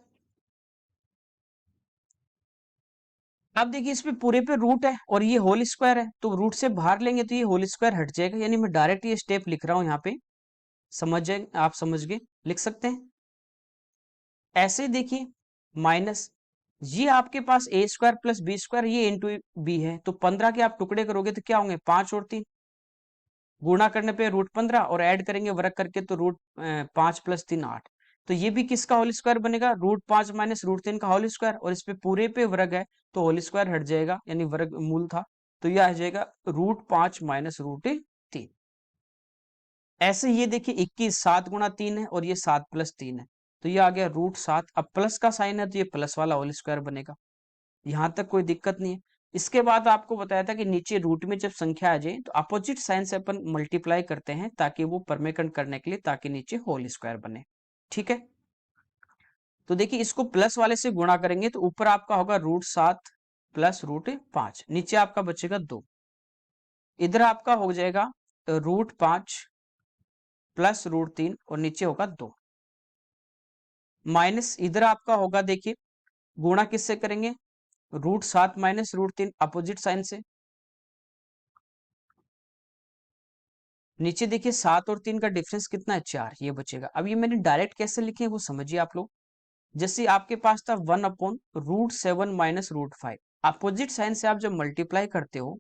अब देखिए इसमें पूरे पे रूट है और ये होल स्क्वायर है तो रूट से बाहर लेंगे तो ये होल स्क्वायर हट जाएगा, यानी मैं डायरेक्ट ये स्टेप लिख रहा हूं यहाँ पे, समझ जाए आप, समझ गए, लिख सकते हैं ऐसे। देखिए माइनस ये आपके पास ए स्क्वायर प्लस बी स्क्वायर ये इंटू बी है, तो 15 के आप टुकड़े करोगे तो क्या होंगे 5 और 3, गुणा करने पे रूट 15 और ऐड करेंगे वर्ग करके तो रूट 5 प्लस 3 8। तो ये भी किसका होल स्क्वायर बनेगा रूट 5 माइनस रूट 3 का होल स्क्वायर, और इस पे पूरे पे वर्ग है तो होल स्क्वायर हट जाएगा, यानी वर्ग मूल था तो यह आ जाएगा रूट 5 माइनस रूट 3। ऐसे ये देखिए 21 7 गुणा 3 है और ये 7 प्लस 3 है तो ये आ गया रूट 7। अब प्लस का साइन है तो ये प्लस वाला होल स्क्वायर बनेगा, यहां तक कोई दिक्कत नहीं है। इसके बाद आपको बताया था कि नीचे रूट में जब संख्या आ जाए तो अपोजिट साइन से अपन मल्टीप्लाई करते हैं ताकि वो परमेकंड करने के लिए, ताकि नीचे होल स्क्वायर बने। ठीक है, तो देखिए इसको प्लस वाले से गुणा करेंगे तो ऊपर आपका होगा रूट 7 प्लस रूट 5, नीचे आपका बचेगा 2, इधर आपका हो जाएगा रूट 5 प्लस रूट 3 और नीचे होगा 2, माइनस इधर आपका होगा, देखिए गुणा किससे करेंगे root 7 minus root 3 opposite sign से, नीचे देखिए 7 और 3 का डिफरेंस कितना है 4, ये बचेगा। अब ये मैंने डायरेक्ट कैसे लिखे हैं वो समझिए आप लोग। जैसे आपके पास था 1 upon root 7 minus root 5, opposite sign से आप जब मल्टीप्लाई करते हो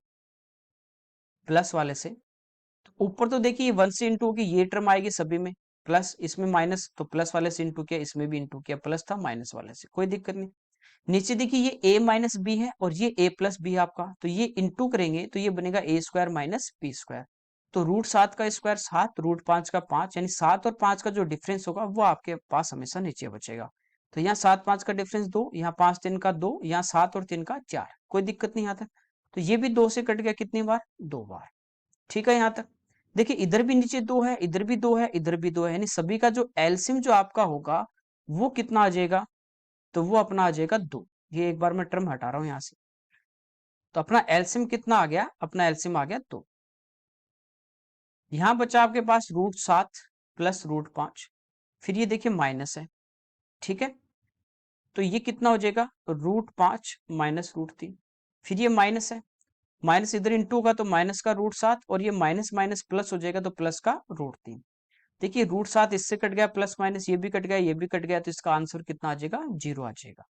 प्लस वाले से, तो ऊपर तो देखिए 1 से इंटू होगी, ये टर्म आएगी सभी में प्लस, इसमें माइनस, तो प्लस वाले से इंटू किया, इसमें भी इंटू किया, प्लस था माइनस वाले से, कोई दिक्कत नहीं। नीचे देखिए ये a माइनस बी है और ये a प्लस बी है आपका, तो ये इंटू करेंगे तो ये बनेगा ए स्क्वायर माइनस बी स्क्वायर। तो रूट 7 का स्क्वायर 7, रूट 5 का 5, यानी 7 और 5 का जो डिफरेंस होगा वो आपके पास हमेशा नीचे बचेगा। तो यहाँ 7 5 का डिफरेंस 2, यहाँ 5 3 का 2, यहाँ 7 और 3 का 4, कोई दिक्कत नहीं आता। तो ये भी 2 से कट गया कितनी बार 2 बार। ठीक है, यहाँ तक। देखिए इधर भी नीचे 2 है, इधर भी 2 है, इधर भी 2 है, यानी सभी का जो एलसीएम जो आपका होगा वो कितना आ जाएगा, तो वो अपना आ जाएगा 2। ये एक बार मैं टर्म हटा रहा हूं यहां से, तो अपना एलसीएम कितना आ गया, अपना एलसीएम आ गया 2। यहां बचा आपके पास रूट 7 प्लस रूट 5, फिर ये देखिए माइनस है, ठीक है, तो ये कितना हो जाएगा, √5 माइनस √3। फिर ये माइनस है, माइनस इधर इंटू होगा तो माइनस का √7, और ये माइनस माइनस प्लस हो जाएगा तो प्लस का √3। देखिए √7 इससे कट गया, प्लस माइनस ये भी कट गया, ये भी कट गया, तो इसका आंसर कितना आ जाएगा, 0 आ जाएगा।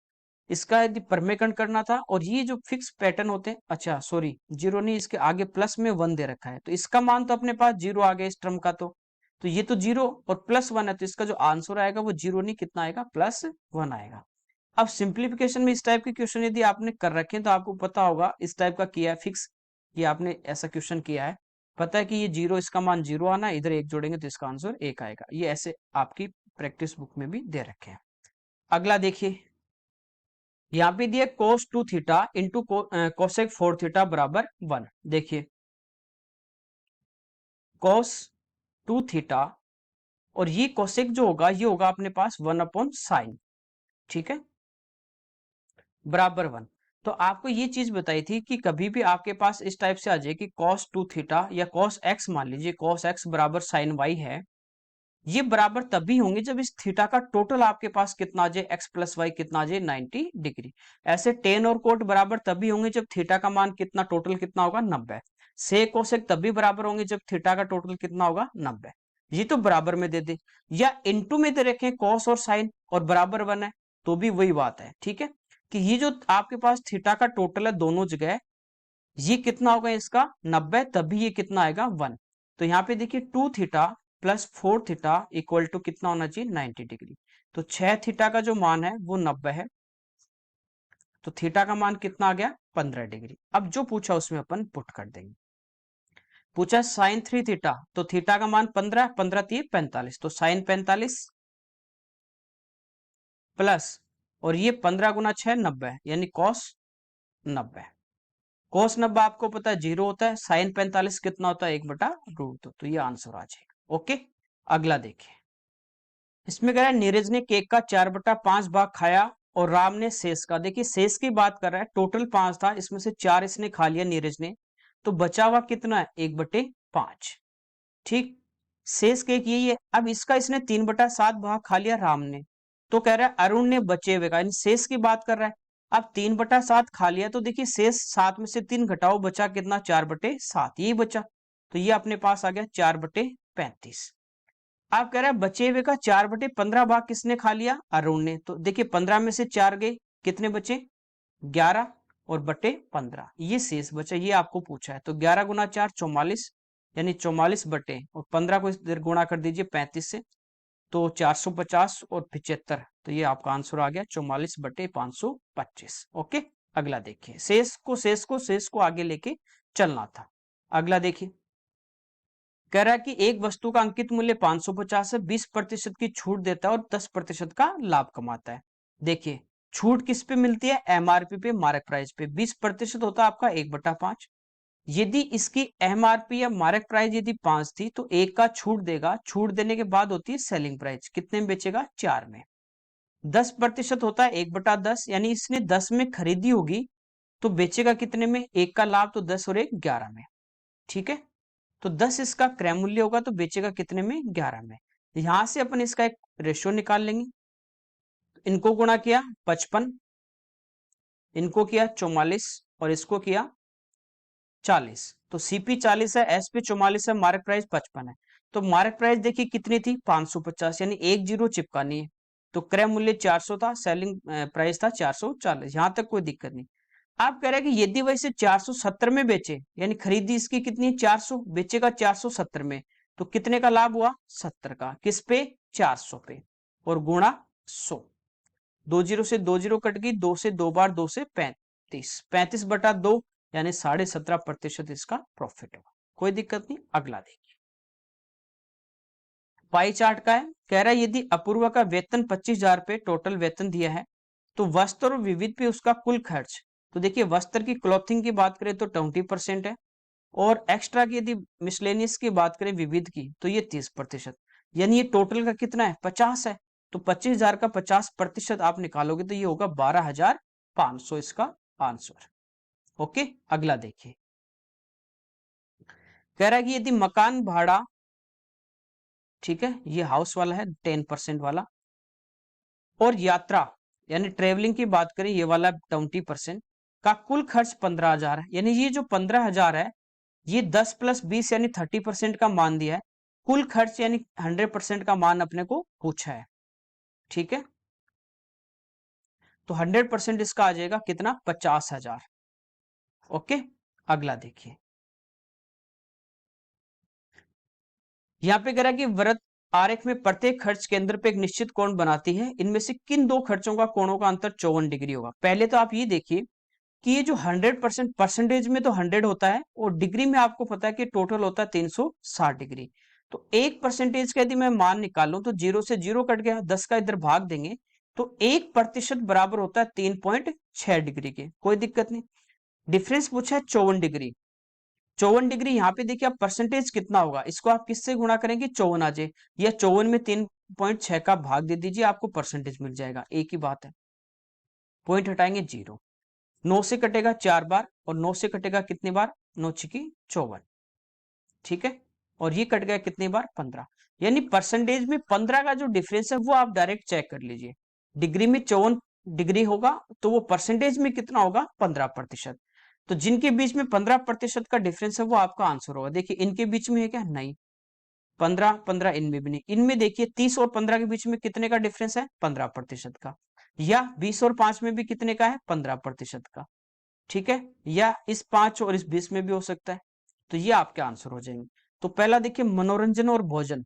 इसका यदि परमेकंड करना था, और ये जो फिक्स पैटर्न होते हैं, अच्छा सॉरी 0 नहीं, इसके आगे प्लस में 1 दे रखा है, तो इसका मान तो अपने पास 0 आ गया इस टर्म का, तो ये तो 0 और +1 है, तो इसका जो आंसर आएगा वो 0 नहीं, कितना आएगा, +1 आएगा। अब सिंप्लीफिकेशन में इस टाइप के क्वेश्चन यदि आपने कर रखे हैं तो आपको पता होगा, इस टाइप का किया है फिक्स, ये आपने ऐसा क्वेश्चन किया है, पता है कि ये 0, इसका मान 0 आना, इधर 1 जोड़ेंगे तो इसका आंसर 1 आएगा। ये ऐसे आपकी प्रैक्टिस बुक में भी दे रखे हैं। अगला देखिए, यहाँ पे दिया cos 2 theta into cosec 4 theta बराबर 1। देखिए cos 2 थीटा, और ये cosec जो होगा ये होगा अपने पास 1/sin, ठीक है, बराबर 1। तो आपको ये चीज बताई थी कि कभी भी आपके पास इस टाइप से आ जाए कि cos 2 थीटा या cos x, मान लीजिए cos x बराबर sin y है, ये बराबर तभी होंगे जब इस थीटा का टोटल आपके पास कितना आ जाए, x प्लस वाई कितना आ जाए, 90 डिग्री। ऐसे टेन और कोट बराबर तभी होंगे जब थीटा का मान कितना, टोटल कितना होगा, 90। से कोसेक तभी बराबर होंगे जब थीटा का टोटल कितना होगा, 90। ये तो बराबर में दे दे, या इनटू में दे रखें कॉस और साइन और बराबर 1 है, तो भी वही बात है, ठीक है, कि ये जो आपके पास थीटा का टोटल है दोनों जगह, ये कितना होगा इसका, 90, तभी ये कितना आएगा, 1। तो यहाँ पे देखिए 2 theta plus 4 theta equal to कितना होना चाहिए, 90 डिग्री। तो 6 थीटा का जो मान है वो 90 है, तो थीटा का मान कितना आ गया, 15 डिग्री। अब जो पूछा उसमें अपन पुट कर देंगे। पूछा साइन 3 थीटा, तो थीटा का मान 15, 15 3 45, तो साइन 45 प्लस, और ये 15 गुना 6 90, यानी कॉस 90। कॉस 90 आपको पता है 0 होता है, साइन 45 कितना होता है, 1/√2, तो ये आंसर आ जाएगा। ओके, अगला देखिए, इसमें कह रहा है नीरज ने केक का 4/5 भाग खाया और राम ने शेष का, देखिए शेष की बात कर रहा है, टोटल 5 था, इसमें से 4 इसने खा लिया नीरज ने, तो बचा हुआ कितना है, 1/5, ठीक, शेष केक यही है। अब इसका इसने 3/7 भाग खा लिया राम ने, तो कह रहा है अरुण ने बचे हुए का, शेष की बात कर रहा है। अब 3/7 खा लिया, तो देखिए शेष 7 में से 3 घटाओ, बचा कितना, 4/7, यही बचा, तो ये अपने पास आ गया 4/35। आप कह रहे हैं बचे हुए का 4/15 भाग किसने खा लिया, अरुण ने, तो देखिए 15 में से 4 गए, कितने बचे, 11, और बटे 15 ये शेष बचा, ये आपको पूछा है। तो 11 गुना 4 44, यानी 44 बटे, और 15 को इधर गुणा कर दीजिए 35 से, तो 450 और 75, तो ये आपका आंसर आ गया 44/525। ओके, अगला देखिए, शेष को आगे लेके चलना था। अगला देखिए, कह रहा है कि एक वस्तु का अंकित मूल्य 550 है, 20% की छूट देता है और 10% का लाभ कमाता है। देखिए छूट किस पे मिलती है, एमआरपी पे, मार्क प्राइस पे। 20% होता है आपका 1/5। यदि इसकी एमआरपी या मार्क प्राइस यदि 5 थी, तो 1 का छूट देगा, छूट देने के बाद होती है सेलिंग प्राइस, कितने में बेचेगा, 4 में। 10% होता है 1/10, यानी इसने 10 में खरीदी होगी तो बेचेगा कितने में, 1 का लाभ, तो 10 और 1 11 में, ठीक है, तो 10 इसका क्रय मूल्य होगा तो बेचेगा कितने में, 11 में। यहां से अपन इसका एक रेशियो निकाल लेंगे, इनको गुणा किया 55, इनको किया 44, और इसको किया 40, तो सीपी 40 है, एसपी 44 है, मार्क प्राइस 55 है। तो मार्क प्राइस देखिए कितनी थी, 550, यानी 1 जीरो चिपकानी है, तो क्रय मूल्य 400 था, सेलिंग प्राइस था 440, यहां तक कोई दिक्कत नहीं। आप कह रहे हैं कि यदि वह इसे 470 में बेचे, यानी खरीदी इसकी कितनी है, 400, बेचेगा 470 में, तो कितने का लाभ हुआ, 70 का, किस पे, 400 पे, और गुणा 100, 2 जीरो से 2 जीरो कट गई, 2 से 2 बार 2 से 35, 35/2, यानी 17.5% इसका प्रॉफिट होगा, कोई दिक्कत नहीं। अगला देखिए, पाई चार्ट का है, कह रहा है यदि अपूर्वा का वेतन 25,000 रुपए टोटल वेतन दिया है, तो वस्त्र और विविध पे उसका कुल खर्च, तो देखिए वस्त्र की क्लॉथिंग की बात करें तो 20% है, और एक्स्ट्रा की यदि मिसलेनियस की बात करें विविध की, तो ये 30%, यानी ये टोटल का कितना है, 50 है, तो 25,000 का 50% आप निकालोगे तो ये होगा 12,500 इसका आंसर। ओके, अगला देखिए, कह रहा है कि यदि मकान भाड़ा, ठीक है, ये हाउस वाला है 10% वाला। और यात्रा यानी ट्रेवलिंग की बात करें, ये वाला 20% का कुल खर्च 15,000 है। यानी ये जो 15,000 है, ये 10 प्लस 20 यानी 30% का मान दिया है। कुल खर्च यानी 100% का मान अपने को पूछा है। ठीक है, तो 100% इसका आ जाएगा कितना, 50,000। ओके, अगला देखिए, यहाँ पे कह रहा है कि वृत्त आरेख में प्रत्येक खर्च केंद्र पे एक निश्चित कोण बनाती है, इनमें से किन दो खर्चों का कोणों का अंतर 54 डिग्री होगा। पहले तो आप ये देखिए कि ये जो 100% परसेंटेज में तो 100 होता है, और डिग्री में आपको पता है कि टोटल होता है 360 डिग्री। तो 1% का यदि मैं मान निकालूं तो 0 से 0 कट गया, 10 का इधर भाग देंगे तो 1% बराबर होता है 3.6 डिग्री के। कोई दिक्कत नहीं। डिफरेंस पूछा है 54 डिग्री। 54 डिग्री यहाँ पे देखिए, आप परसेंटेज कितना होगा, इसको आप किससे गुणा करेंगे, 54 आ जाए, या 54 में 3.6 का भाग दे दीजिए, आपको परसेंटेज मिल जाएगा। एक ही बात है, पॉइंट हटाएंगे 0। 9 से कटेगा 4 बार, और 9 से कटेगा कितनी बार, 9 छिकी 54। ठीक है, और ये कट गया कितनी बार, 15। यानी परसेंटेज में 15 का जो डिफरेंस है वो आप डायरेक्ट चेक कर लीजिए। डिग्री में 54 डिग्री होगा, तो वो परसेंटेज में कितना होगा, 15%। तो जिनके बीच में 15% का डिफरेंस है वो आपका आंसर होगा। देखिए इनके बीच में है क्या, नहीं। 15 15 इनमें भी नहीं। इनमें देखिए 30 और 15 के बीच में कितने का डिफरेंस है, 15% का। या 20 और 5 में भी कितने का है, 15% का। ठीक है, या इस 5 और इस 20 में भी हो सकता है। तो ये आपके आंसर हो जाएंगे। तो पहला देखिए, मनोरंजन और भोजन।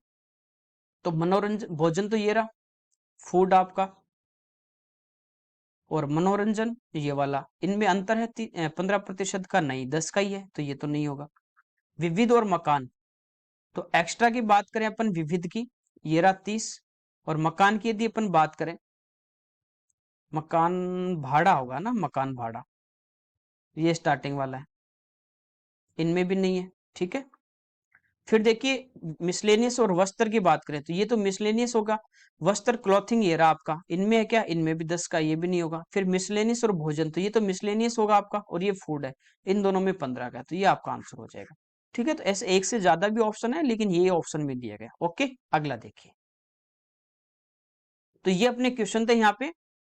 तो मनोरंजन, भोजन तो ये रहा, फूड आपका, और मनोरंजन ये वाला, इनमें अंतर है 15% का, नहीं 10 का ही है, तो ये तो नहीं होगा। विविध और मकान, तो एक्स्ट्रा की बात करें अपन विविध की, ये रहा 30। और मकान की यदि अपन बात करें, मकान भाड़ा होगा ना, मकान भाड़ा, ये स्टार्टिंग वाला है, इनमें भी नहीं है। ठीक है, फिर देखिए मिसलेनियस और वस्त्र की बात करें, तो ये तो मिसलेनियस होगा। वस्त्र क्लॉथिंग ये रहा आपका, इनमें है क्या, इनमें भी 10 का, ये भी नहीं होगा। फिर मिसलेनियस और भोजन, तो ये तो मिसलेनियस होगा आपका, और ये फूड है, इन दोनों में 15 का, तो ये आपका आंसर हो जाएगा। ठीक है, तो ऐसे एक से ज्यादा भी ऑप्शन है, लेकिन ये ऑप्शन में दिया गया। ओके, अगला देखिए, तो ये अपने क्वेश्चन थे यहाँ पे।